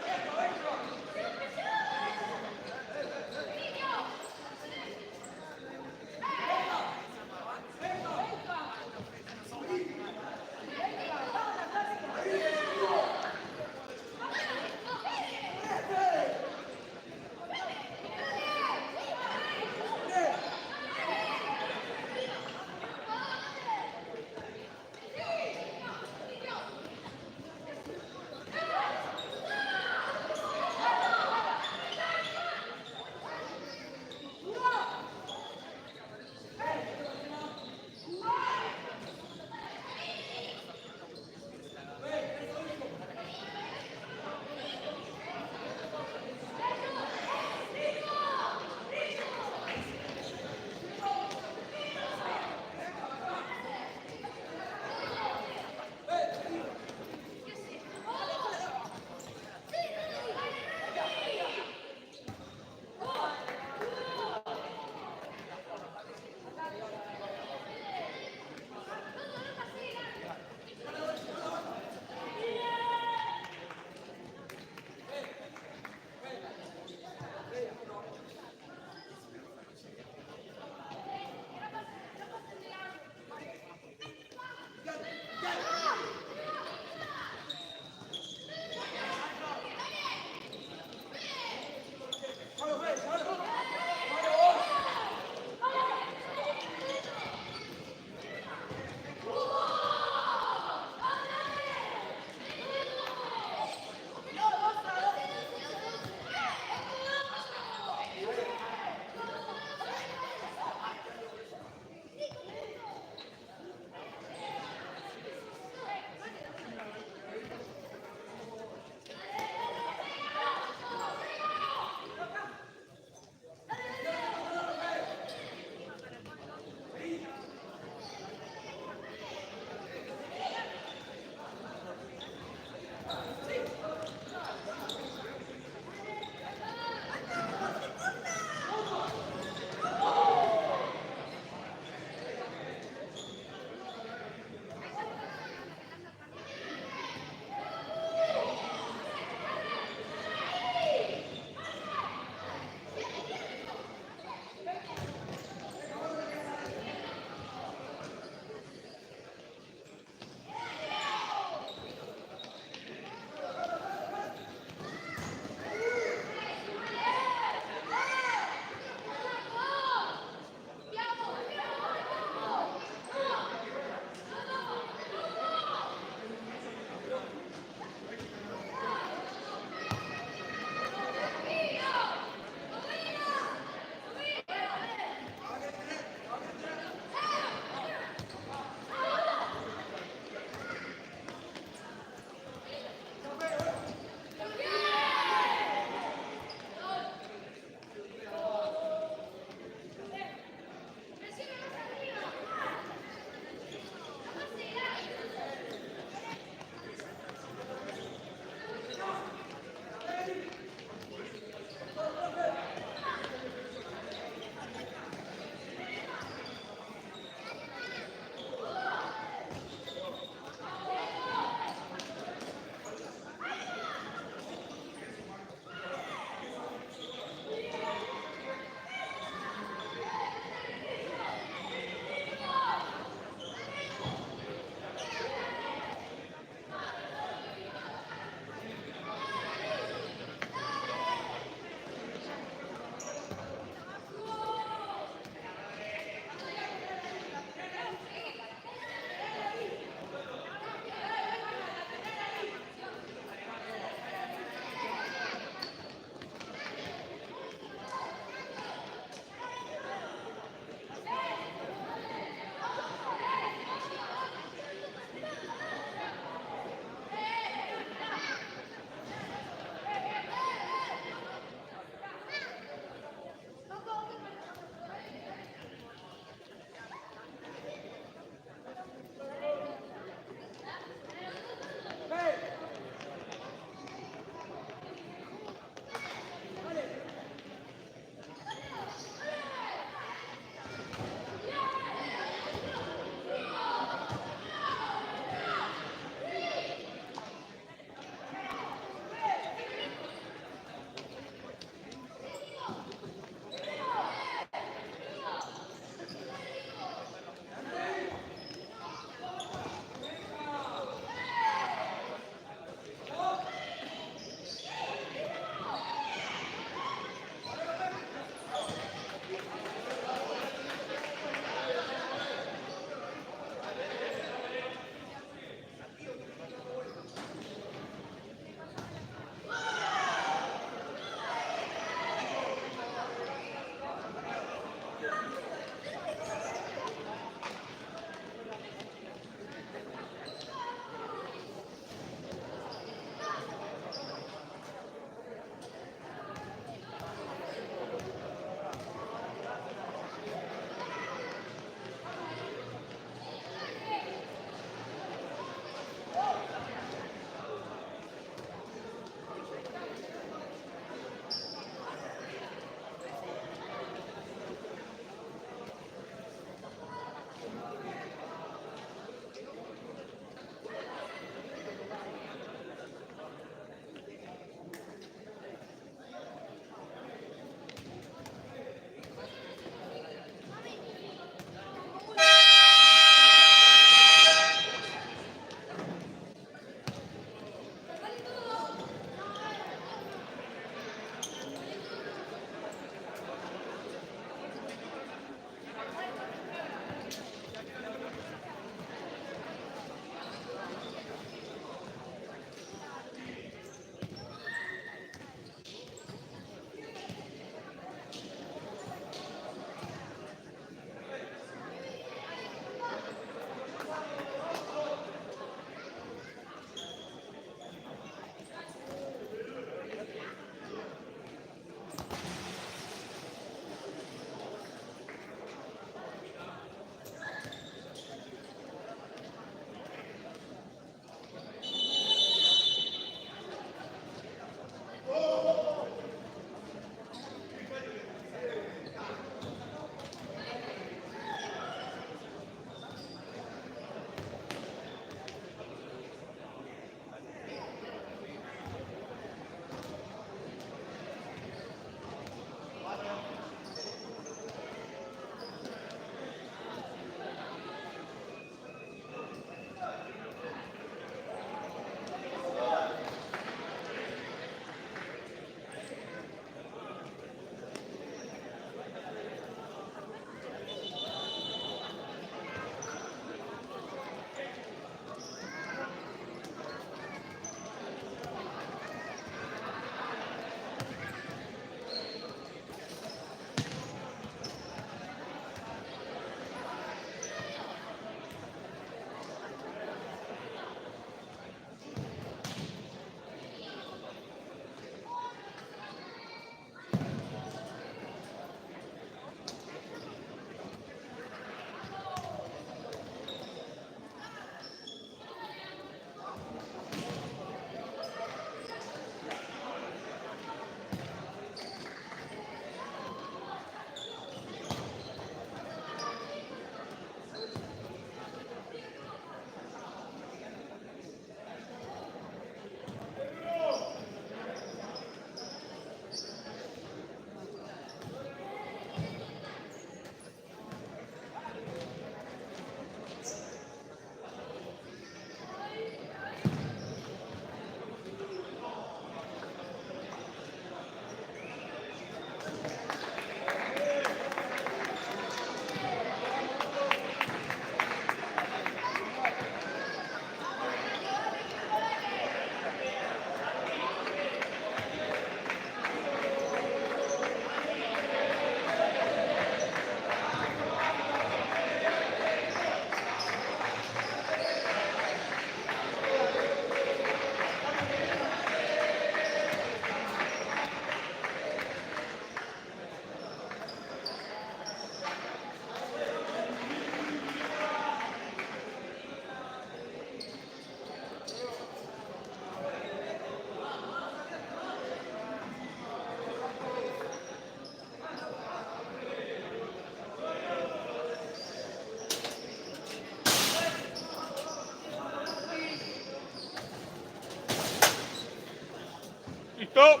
¿Listo?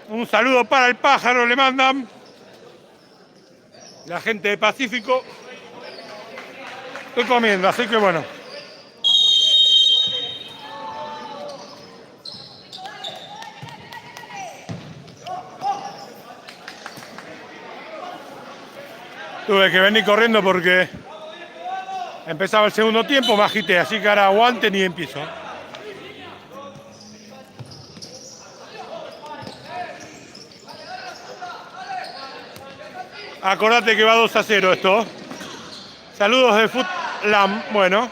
Un saludo para el pájaro, le mandan la gente de Pacífico. Estoy comiendo, así que bueno. Tuve que venir corriendo porque empezaba el segundo tiempo, me agité, así que ahora aguanten y empiezo. Acordate que va 2-0 esto. Saludos de Futlam. Bueno.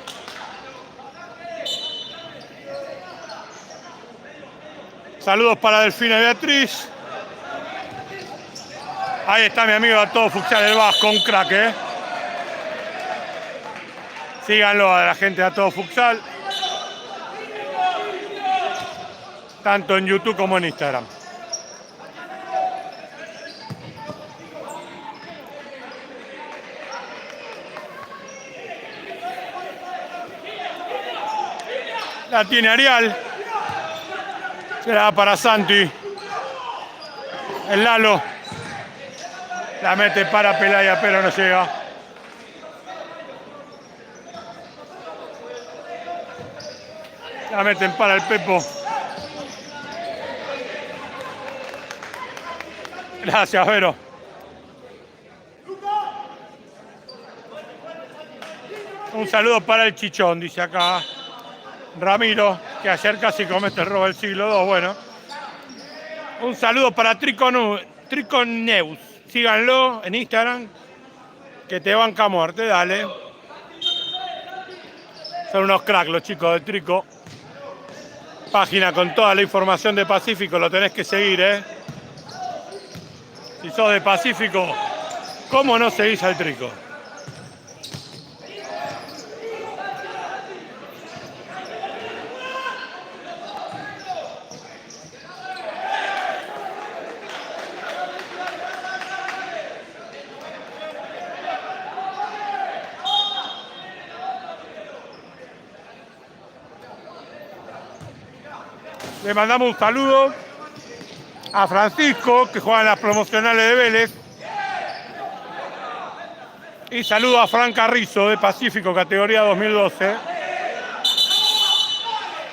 Saludos para Delfina y Beatriz. Ahí está mi amigo a todo Futsal del Vasco, un crack, ¿eh? Síganlo a la gente de A Todo Futsal. Tanto en YouTube como en Instagram. La tiene Arial. Será para Santi. El Lalo. La mete para Pelaya, pero no llega. La meten para el Pepo. Gracias, Vero. Un saludo para el Chichón, dice acá Ramiro, que ayer casi comete el robo del siglo II. Bueno. Un saludo para Triconeus. Síganlo en Instagram, que te banca a muerte, dale. Son unos cracks los chicos de Trico. Página con toda la información de Pacífico, lo tenés que seguir, ¿eh? Si sos de Pacífico, ¿cómo no seguís al Trico? Le mandamos un saludo a Francisco, que juega en las promocionales de Vélez. Y saludo a Fran Carrizo, de Pacífico, categoría 2012.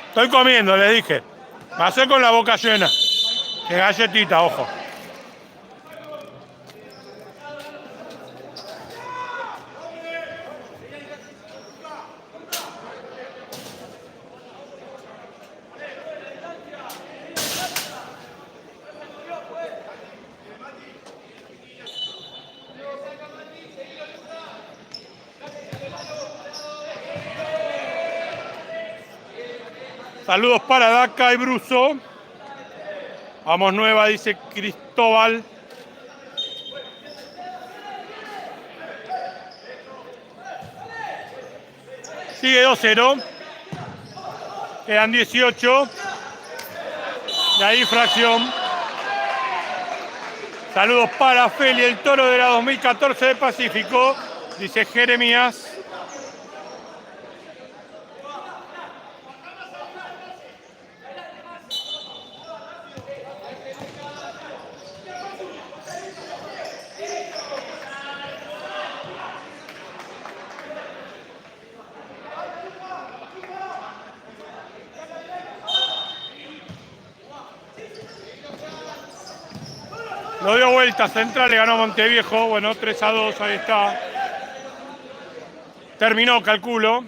Estoy comiendo, les dije. Pasé con la boca llena. De galletita, ojo. Saludos para Daca y Bruso. Vamos nueva, dice Cristóbal. Sigue 2-0. Quedan 18. Y ahí fracción. Saludos para Feli, el toro de la 2014 de Pacífico. Dice Jeremías. Lo dio vuelta central, le ganó a Monteviejo. Bueno, 3-2, ahí está. Terminó, calculo.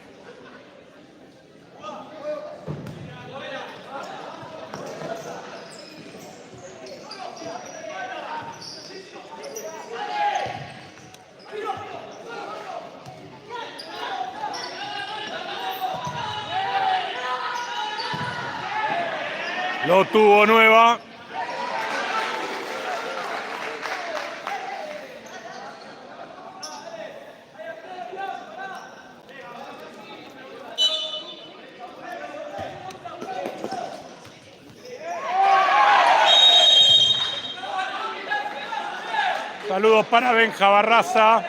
Lo tuvo Nueva. Saludos para Benja Barraza.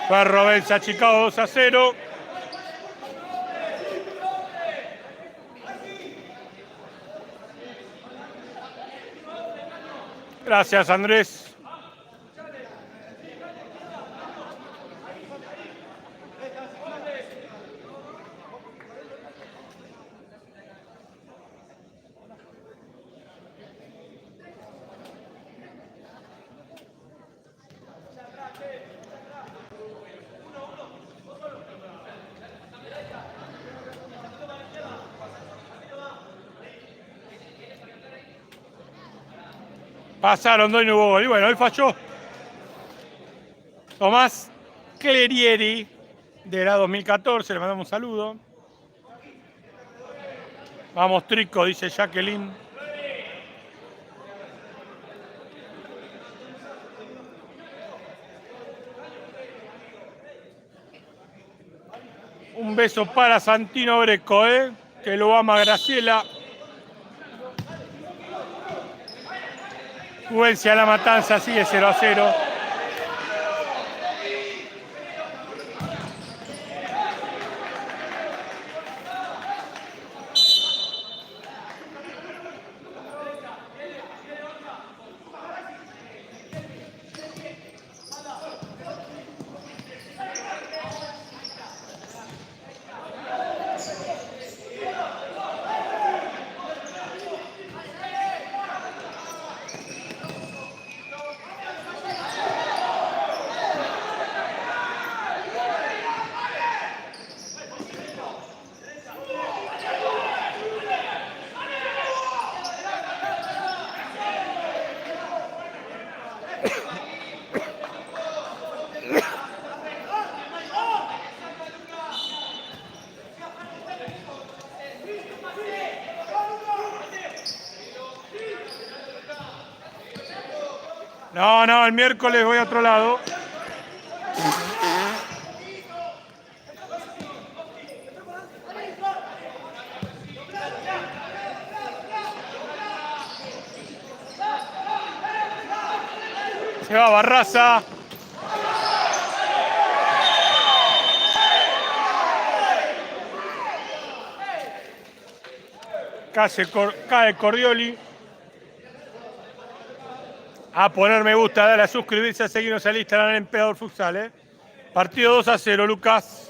Ferro vence a Chicago 2-0. Gracias, Andrés. Pasaron dos y no hubo gol. Y bueno, hoy falló Tomás Clerieri de la 2014. Le mandamos un saludo. Vamos, Trico, dice Jacqueline. Un beso para Santino Greco, que lo ama Graciela. Juvencia La Matanza sigue 0-0. No, el miércoles voy a otro lado. Se va Barraza. Cae Cordioli. A poner me gusta, dale a suscribirse, a seguirnos al Instagram en Emperador Futsal. Partido 2-0, Lucas.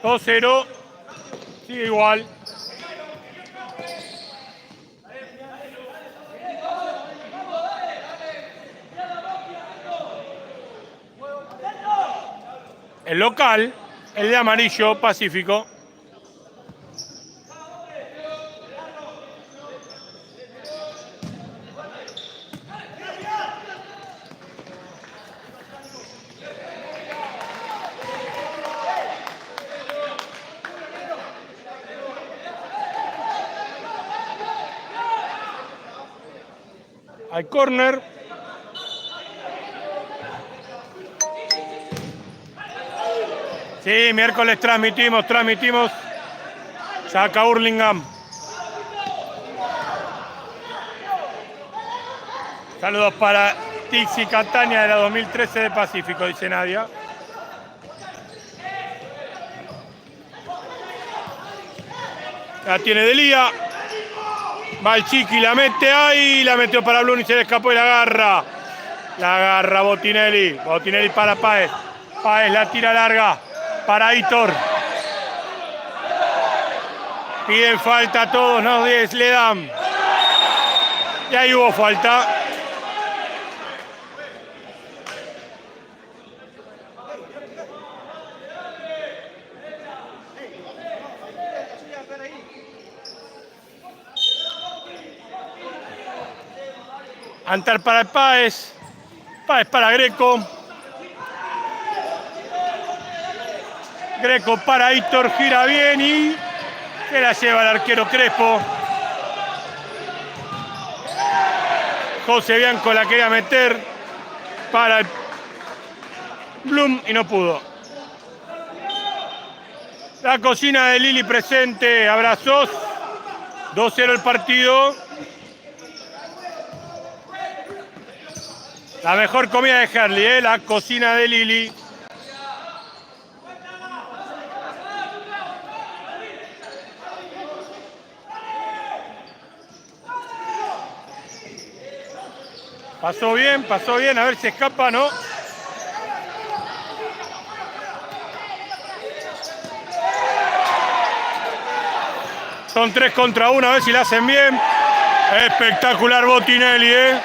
...2-0... sigue igual. El local, el de amarillo, Pacífico. Hay córner. Sí, miércoles transmitimos. Saca Hurlingham. Saludos para Tixi Catania de la 2013 de Pacífico, dice Nadia. La tiene Delía. Malchiqui la mete ahí, la metió para Blum y se le escapó y la agarra. La agarra Botinelli. Botinelli para Páez. Páez la tira larga para Aitor. Piden falta a todos, no le dan. Y ahí hubo falta. Antar para el Páez. Páez para Greco. Greco para Aitor, gira bien y se la lleva el arquero Crespo. José Bianco la quería meter para el Blum y no pudo. La cocina de Lili presente, abrazos. 2-0 el partido. La mejor comida de Herli, la cocina de Lili. Pasó bien, a ver si escapa, ¿no? Son 3 contra 1, a ver si la hacen bien. Espectacular Botinelli,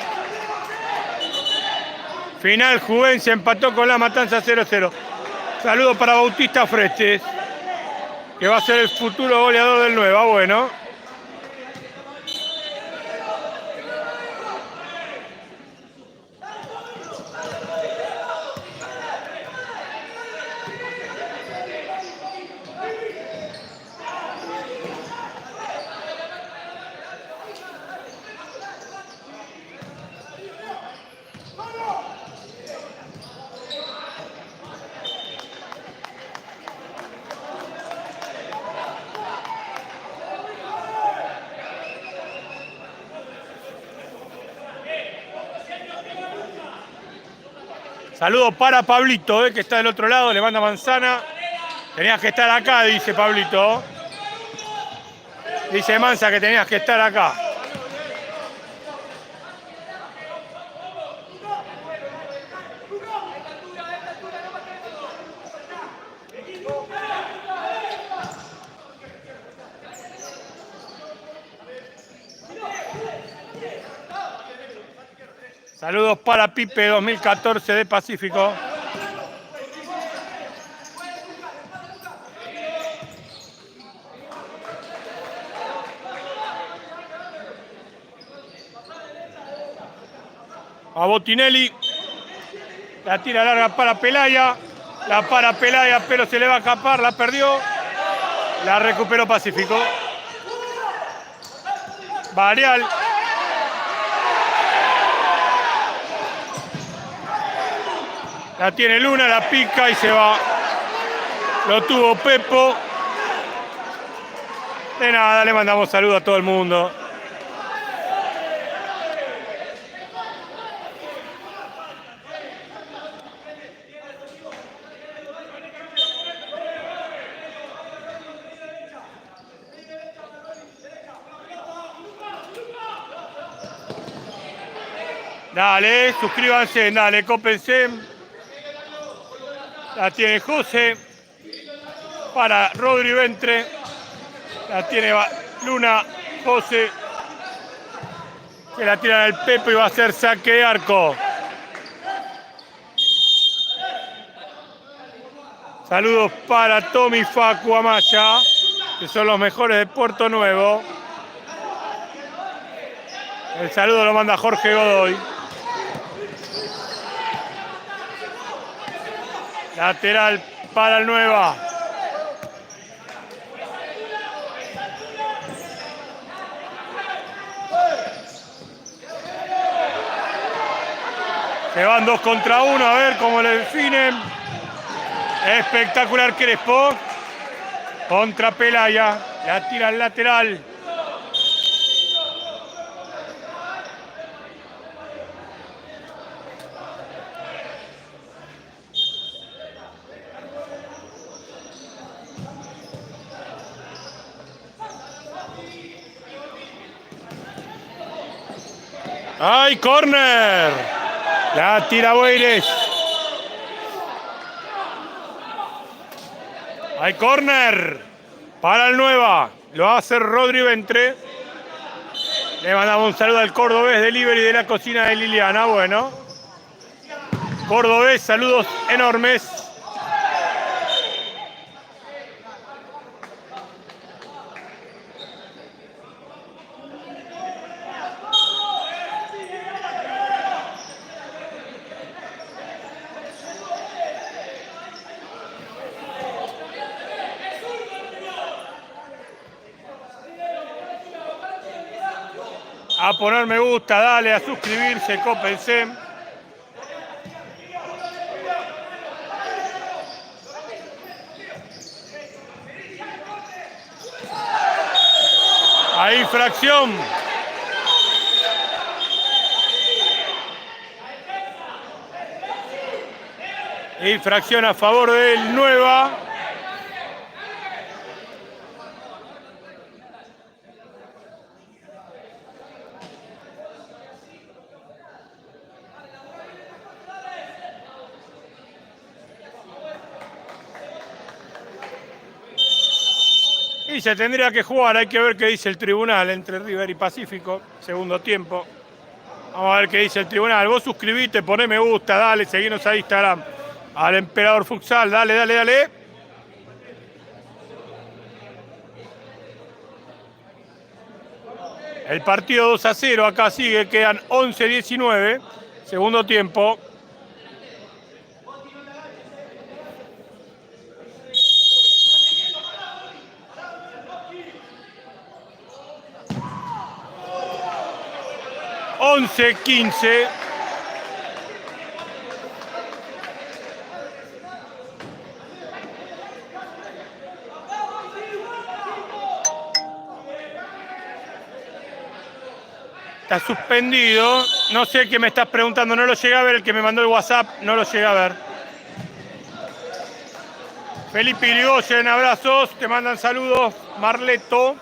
Final Juventus empató con La Matanza 0-0. Saludos para Bautista Frestes, que va a ser el futuro goleador del Nueva. Bueno. Saludos para Pablito, que está del otro lado, le manda manzana. Tenías que estar acá, dice Pablito. Dice Mansa que tenías que estar acá. Saludos para Pipe 2014 de Pacífico. A Botinelli. La tira larga para Pelaya. La para Pelaya, pero se le va a escapar. La perdió. La recuperó Pacífico. Varial. La tiene Luna, la pica y se va. Lo tuvo Pepo. De nada, le mandamos saludos a todo el mundo. Dale, suscríbanse, dale, cópense. La tiene José para Rodri Ventre. La tiene Luna, José. Se la tira el Pepe y va a ser saque de arco. Saludos para Tommy, Facu, Amaya, que son los mejores de Puerto Nuevo. El saludo lo manda Jorge Godoy. Lateral para el Nueva. Se van 2 contra 1, a ver cómo le definen. Espectacular Crespo. Contra Pelaya. La tira al lateral. ¡Ay, córner! La tira Boires. ¡Ay, córner! Para el Nueva. Lo hace Rodri Ventre. Le mandamos un saludo al cordobés delivery de la cocina de Liliana. Bueno. Cordobés, saludos enormes. A poner me gusta, dale, a suscribirse, cópense. Ahí fracción. Infracción a favor del Nueva. Y se tendría que jugar, hay que ver qué dice el tribunal entre River y Pacífico, segundo tiempo. Vamos a ver qué dice el tribunal. Vos suscribite, poné me gusta, dale, seguinos a Instagram. Al Emperador Futsal, dale, dale, dale. El partido 2-0, acá sigue, quedan 11-19, segundo tiempo. (11-15). Está suspendido. No sé qué me estás preguntando, no lo llegué a ver. El que me mandó el WhatsApp no lo llegué a ver. Felipe Irigoyen, abrazos. Te mandan saludos. Marleto.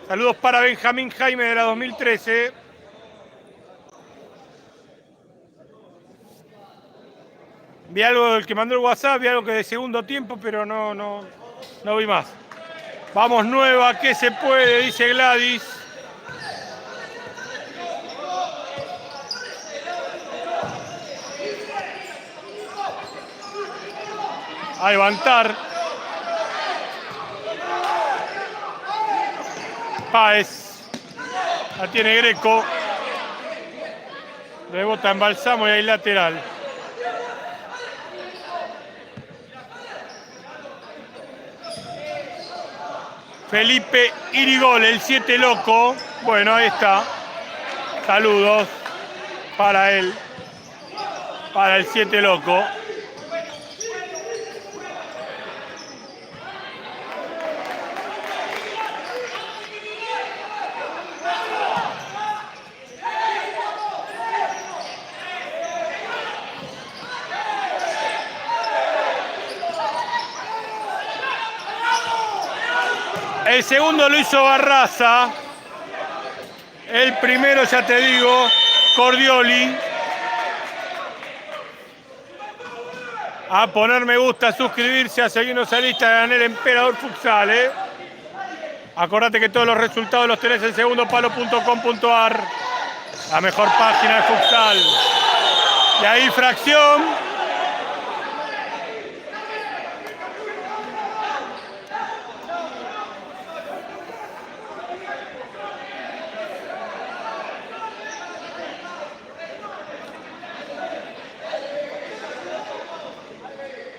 Saludos para Benjamín Jaime de la 2013. Vi algo del que mandó el WhatsApp, vi algo que de segundo tiempo, pero no vi más. Vamos Nueva, que se puede, dice Gladys. A levantar. Páez. La tiene Greco. Rebota en Balsamo y hay lateral. Felipe Irigol, el 7 loco. Bueno, ahí está. Saludos para él. Para el 7 loco. El segundo lo hizo Barraza. El primero, ya te digo, Cordioli. A poner me gusta, a suscribirse, a seguirnos a Instagram, el Emperador Futsal. Acordate que todos los resultados los tenés en segundopalo.com.ar. La mejor página de futsal. Y ahí fracción.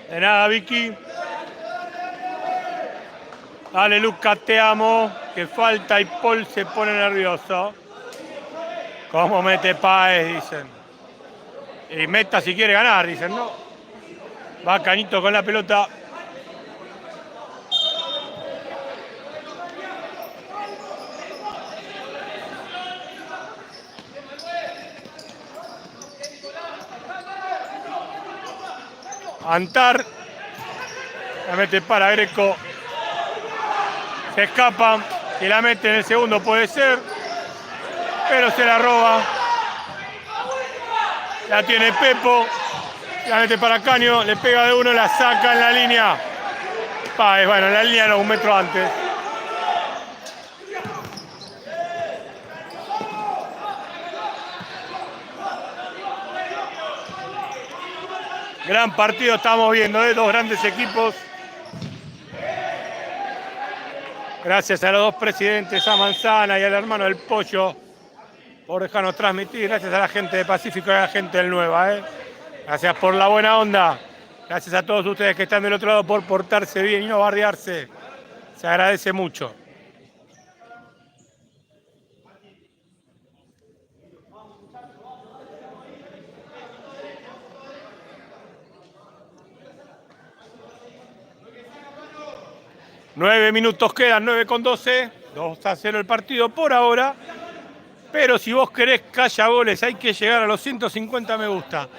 De nada, Vicky. Dale, Luca, te amo. Que falta y Paul se pone nervioso. ¿Cómo mete Páez? Dicen. Y meta si quiere ganar, dicen, ¿no? Va Canito con la pelota. Antar. La mete para Greco. Se escapa. Y la mete en el segundo, puede ser. Pero se la roba. La tiene Pepo. La mete para Caño. Le pega de uno, la saca en la línea. Páez, bueno, en la línea no, un metro antes. Gran partido estamos viendo, de dos grandes equipos. Gracias a los dos presidentes, a Manzana y al hermano del Pollo, por dejarnos transmitir. Gracias a la gente de Pacífico y a la gente del Nueva. Gracias por la buena onda. Gracias a todos ustedes que están del otro lado por portarse bien y no bardearse. Se agradece mucho. Nueve minutos quedan, 9:12. 2-0 el partido por ahora. Pero si vos querés calla goles, hay que llegar a los 150 me gusta.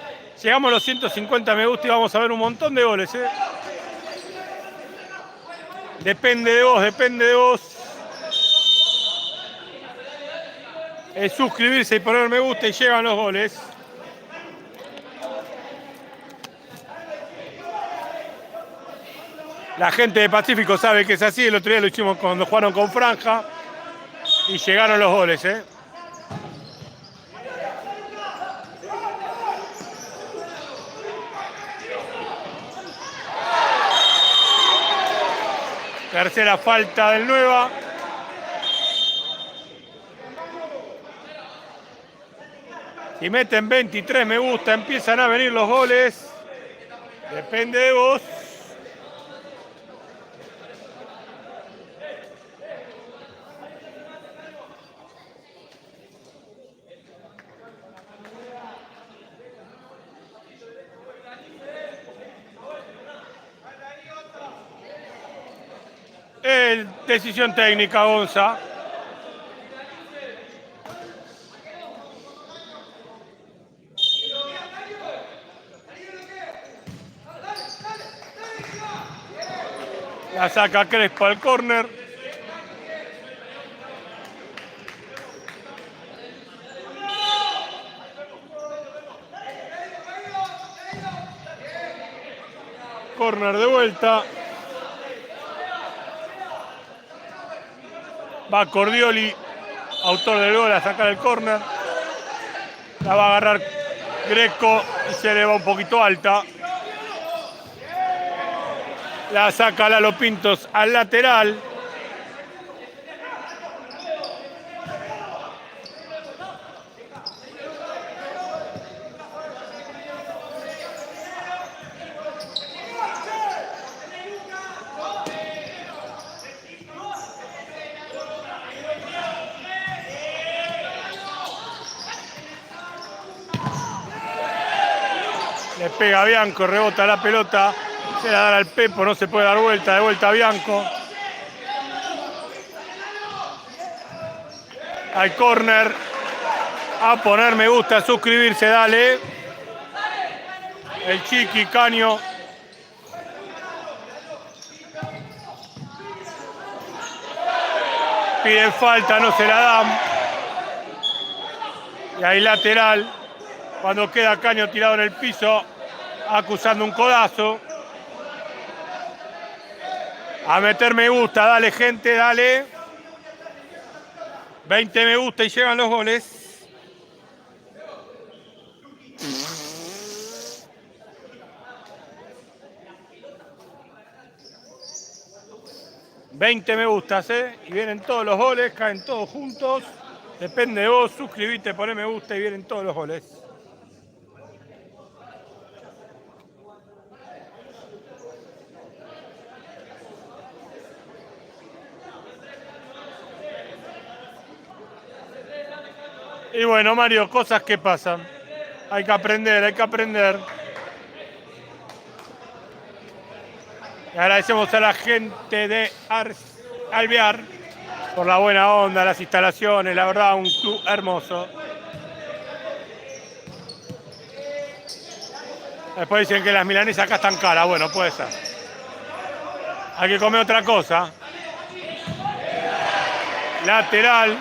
Llegamos a los 150 me gusta y vamos a ver un montón de goles. Depende de vos, depende de vos. Es suscribirse y poner me gusta y llegan los goles. La gente de Pacífico sabe que es así. El otro día lo hicimos cuando jugaron con Franja y llegaron los goles. Tercera falta del Nueva. Si meten 23 me gusta, empiezan a venir los goles. Depende de vos. Decisión técnica, Gonza. La saca Crespo al córner. Córner de vuelta. Va Cordioli, autor del gol, a sacar el córner. La va a agarrar Greco y se le va un poquito alta. La saca Lalo Pintos al lateral. Le pega a Bianco, rebota la pelota. Se la da al Pepo, no se puede dar vuelta. De vuelta a Bianco. Al córner. A poner me gusta, a suscribirse, dale. El Chiqui, Caño. Piden falta, no se la dan. Y ahí lateral. Cuando queda Caño tirado en el piso, acusando un codazo. A meter me gusta, dale gente, dale. 20 me gusta y llegan los goles. ...20 me gustas, y vienen todos los goles, caen todos juntos. Depende de vos, suscribite, poné me gusta y vienen todos los goles. Y bueno, Mario, cosas que pasan. Hay que aprender, hay que aprender. Le agradecemos a la gente de Alvear por la buena onda, las instalaciones, la verdad, un club hermoso. Después dicen que las milanesas acá están caras. Bueno, puede ser. Hay que comer otra cosa. Lateral.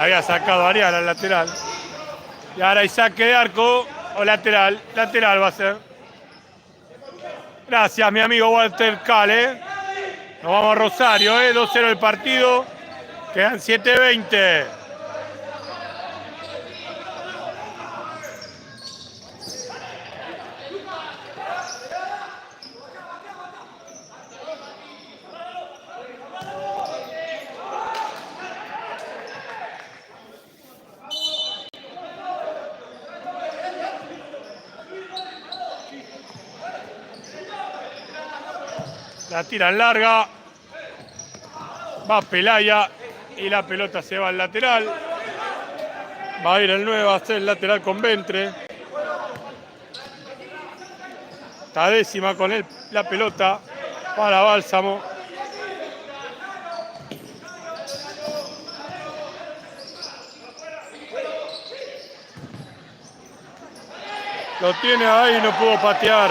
Había sacado a Arial al lateral. Y ahora hay saque de arco o lateral. Lateral va a ser. Gracias, mi amigo Walter Cale. Nos vamos a Rosario, 2-0 el partido. Quedan 7:20. La tiran larga. Va Pelaya y la pelota se va al lateral. Va a ir el 9 a hacer el lateral con Ventre. Está décima con la pelota para Bálsamo. Lo tiene ahí, no pudo patear.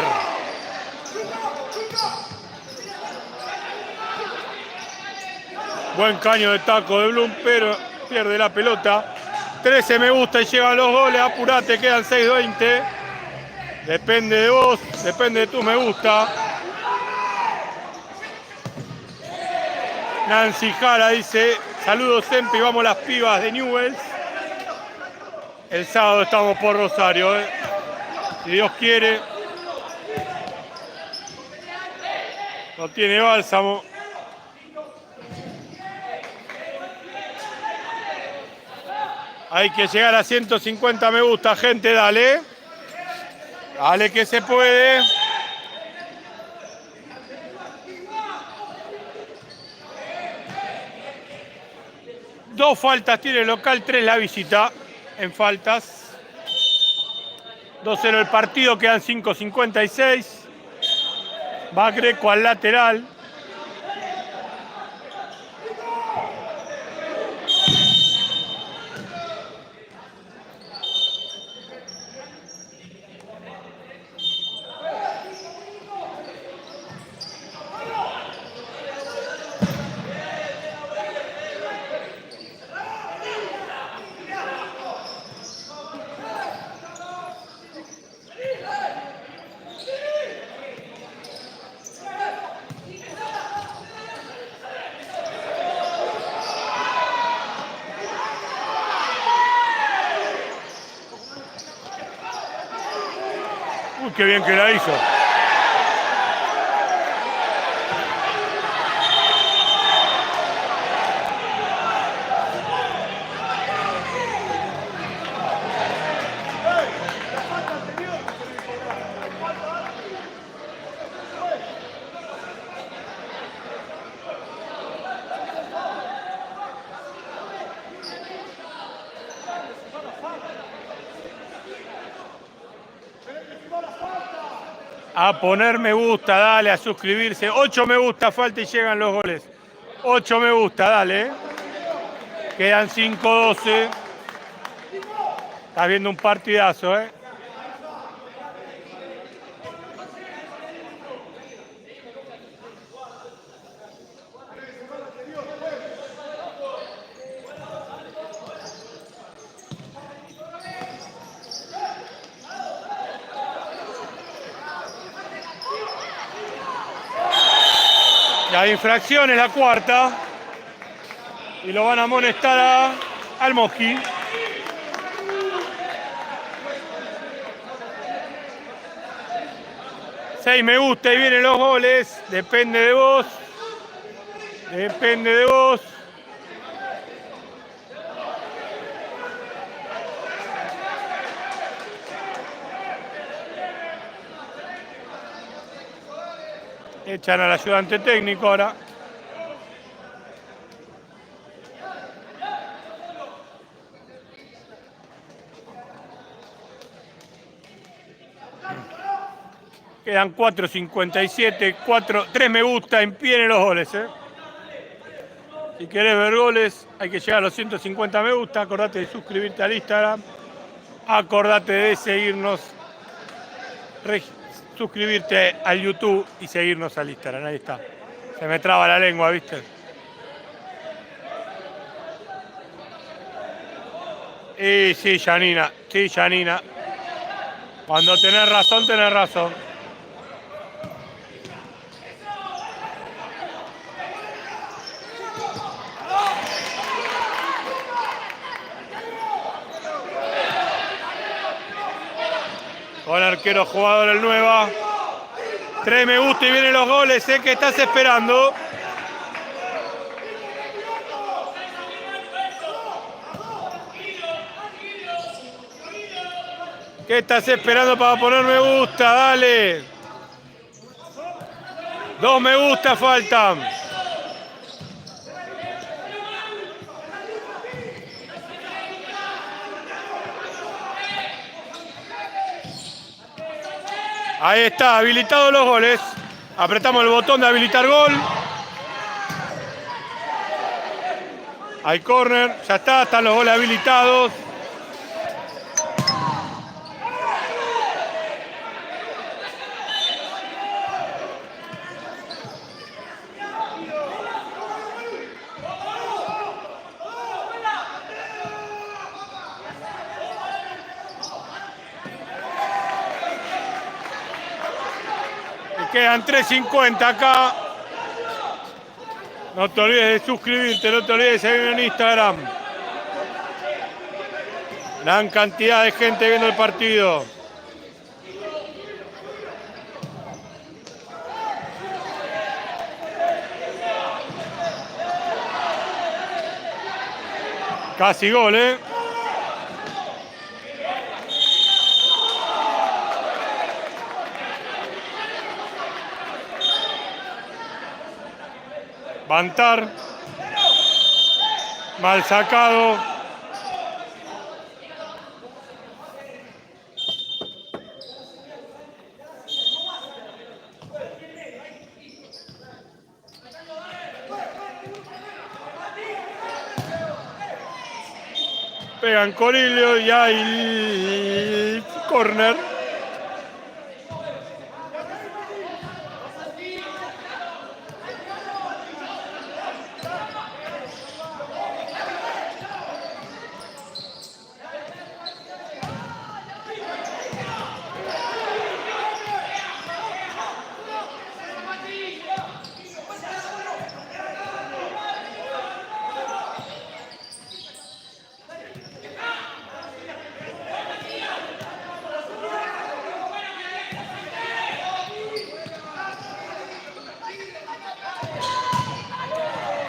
Buen caño de taco de Blum, pero pierde la pelota. 13 me gusta y llegan los goles. Apurate, quedan 6:20. Depende de vos, depende de tu me gusta. Nancy Jara dice, saludos Empi, vamos las pibas de Newells. El sábado estamos por Rosario, si Dios quiere. Lo tiene Bálsamo. Hay que llegar a 150 me gusta, gente, dale. Dale que se puede. Dos faltas tiene el local, 3 la visita en faltas. 2-0 el partido, quedan 5:56. Va Greco al lateral. Uy, qué bien que la hizo. A poner me gusta, dale, a suscribirse. 8 me gusta, falta y llegan los goles. 8 me gusta, dale. Quedan 5:12. Estás viendo un partidazo, La infracción es la cuarta. Y lo van a amonestar al Mosqui. Seis me gusta y vienen los goles. Depende de vos. Depende de vos. Echan al ayudante técnico ahora. Quedan 4:57, 3 me gusta, en pie en los goles. Si querés ver goles, hay que llegar a los 150 me gusta. Acordate de suscribirte al Instagram. Acordate de seguirnos, suscribirte al YouTube y seguirnos al Instagram. Ahí está. Se me traba la lengua, ¿viste? Y sí, Janina. Sí, Janina. Cuando tenés razón, tenés razón. Con arquero jugador el Nueva. 3 me gusta y vienen los goles, ¿Qué estás esperando? ¿Qué estás esperando para poner me gusta? Dale. 2 me gusta faltan. Ahí está, habilitados los goles. Apretamos el botón de habilitar gol. Hay córner, ya está, están los goles habilitados. Quedan 3.50 acá. No te olvides de suscribirte, no te olvides de seguirme en Instagram. Gran cantidad de gente viendo el partido. Casi gol, Bantar. Mal sacado. Pegan Corillo y hay córner.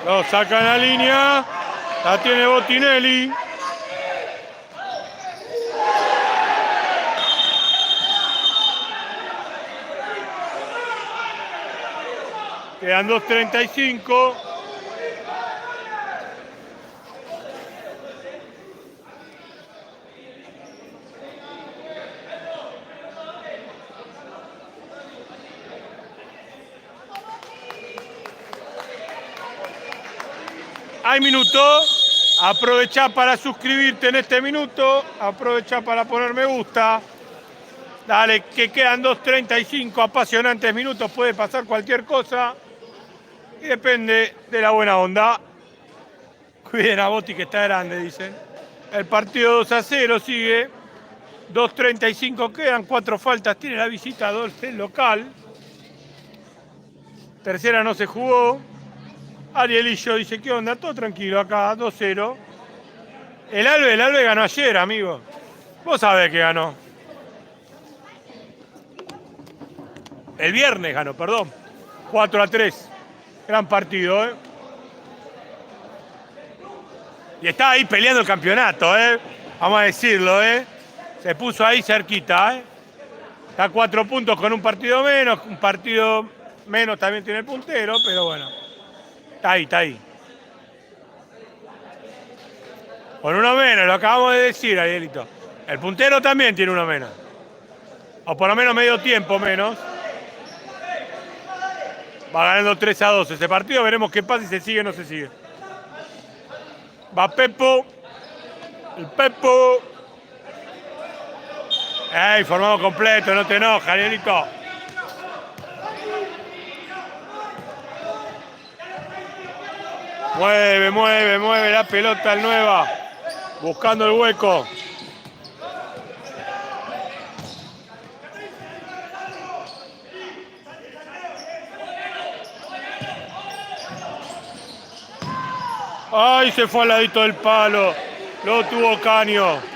Lo sacan a línea. La tiene Botinelli. Quedan 2.35. Hay minuto, aprovecha para suscribirte en este minuto, aprovecha para poner me gusta. Dale, que quedan 2.35, apasionantes minutos, puede pasar cualquier cosa y depende de la buena onda. Cuiden a Boti que está grande, dicen. El partido 2-0 sigue, 2.35 quedan, 4 faltas, tiene la visita 2 del local. Tercera no se jugó. Arielillo dice, ¿qué onda? Todo tranquilo acá, 2-0. El Albe ganó ayer, amigo. Vos sabés que ganó. El viernes ganó, perdón. 4-3. Gran partido, Y está ahí peleando el campeonato, Vamos a decirlo, Se puso ahí cerquita, Está a 4 puntos con un partido menos. Un partido menos también tiene el puntero, pero bueno. Está ahí. Con uno menos, lo acabamos de decir, Arielito. El puntero también tiene uno menos. O por lo menos medio tiempo menos. Va ganando 3-2 ese partido. Veremos qué pasa, si se sigue o no se sigue. Va Pepo. El Pepo. ¡Ey! Formado completo, no te enojes, Arielito. Mueve la pelota el Nueva. Buscando el hueco. ¡Ay! Se fue al ladito del palo. Lo tuvo Caño.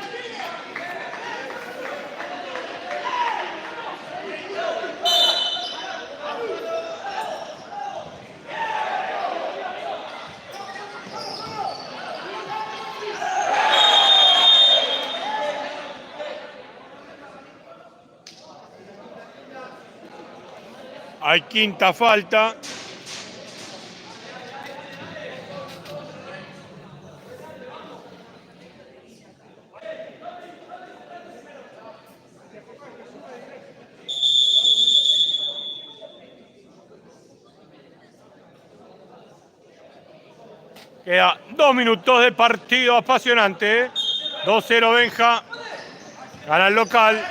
Hay quinta falta. Queda 2 minutos de partido apasionante. 2-0 Benja. Gana el local.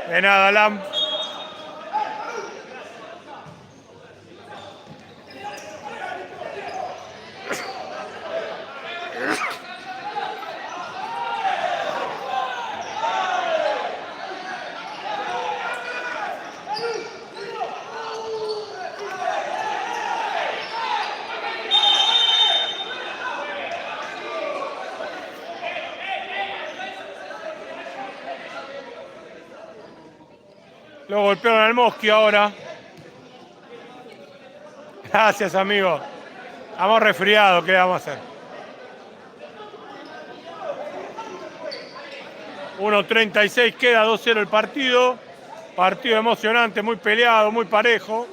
De nada, Lam. Lo golpearon al Mosqui ahora. Gracias, amigo. Estamos resfriados, ¿qué vamos a hacer? 1:36 queda, 2-0 el partido. Partido emocionante, muy peleado, muy parejo.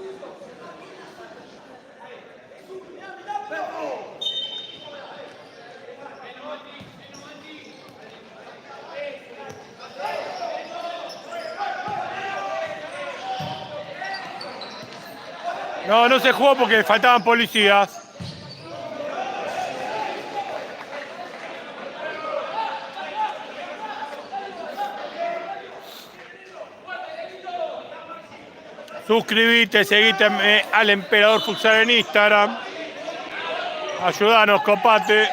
No, no se jugó porque faltaban policías. Suscribite, seguite al Emperador Futsal en Instagram. Ayúdanos, copate.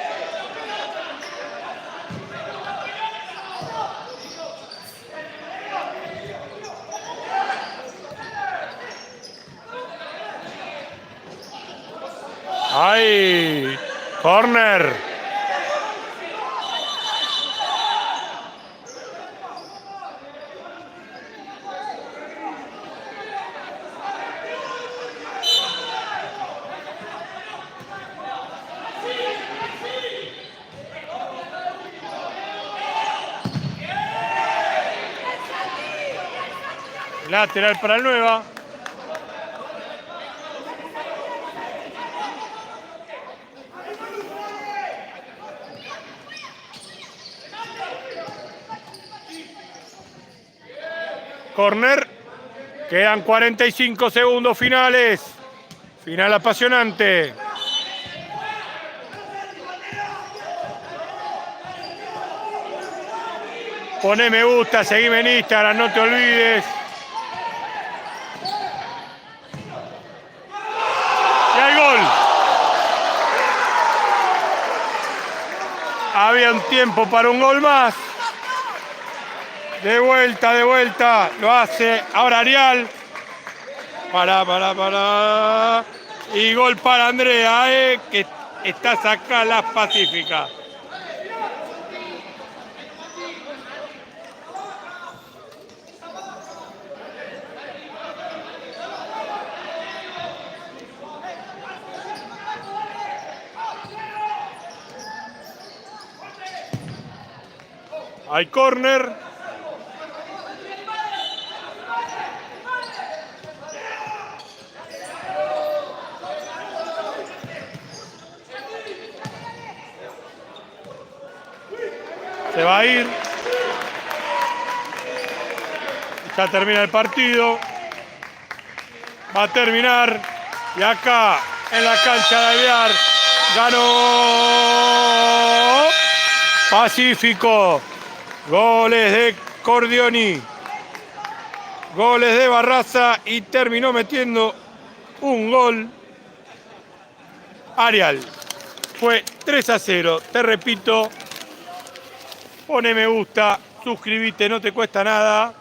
¡Ay! ¡Corner! Lateral para el Nueva. Corner. Quedan 45 segundos finales. Final apasionante. Poné me gusta, seguime en Instagram, no te olvides. Y hay gol. Había un tiempo para un gol más. De vuelta. Lo hace ahora Arial. Para. Y gol para Andrea, que está sacada la Pacífica. Hay córner. Se va a ir. Ya termina el partido. Va a terminar. Y acá, en la cancha de Alvear, ganó Pacífico. Goles de Cordioni. Goles de Barraza y terminó metiendo un gol. Arial. Fue 3-0. Te repito, pone me gusta, suscríbete, no te cuesta nada.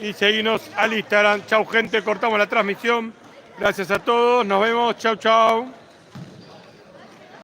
Y seguinos al Instagram. Chau, gente, cortamos la transmisión. Gracias a todos, nos vemos. Chau, chau.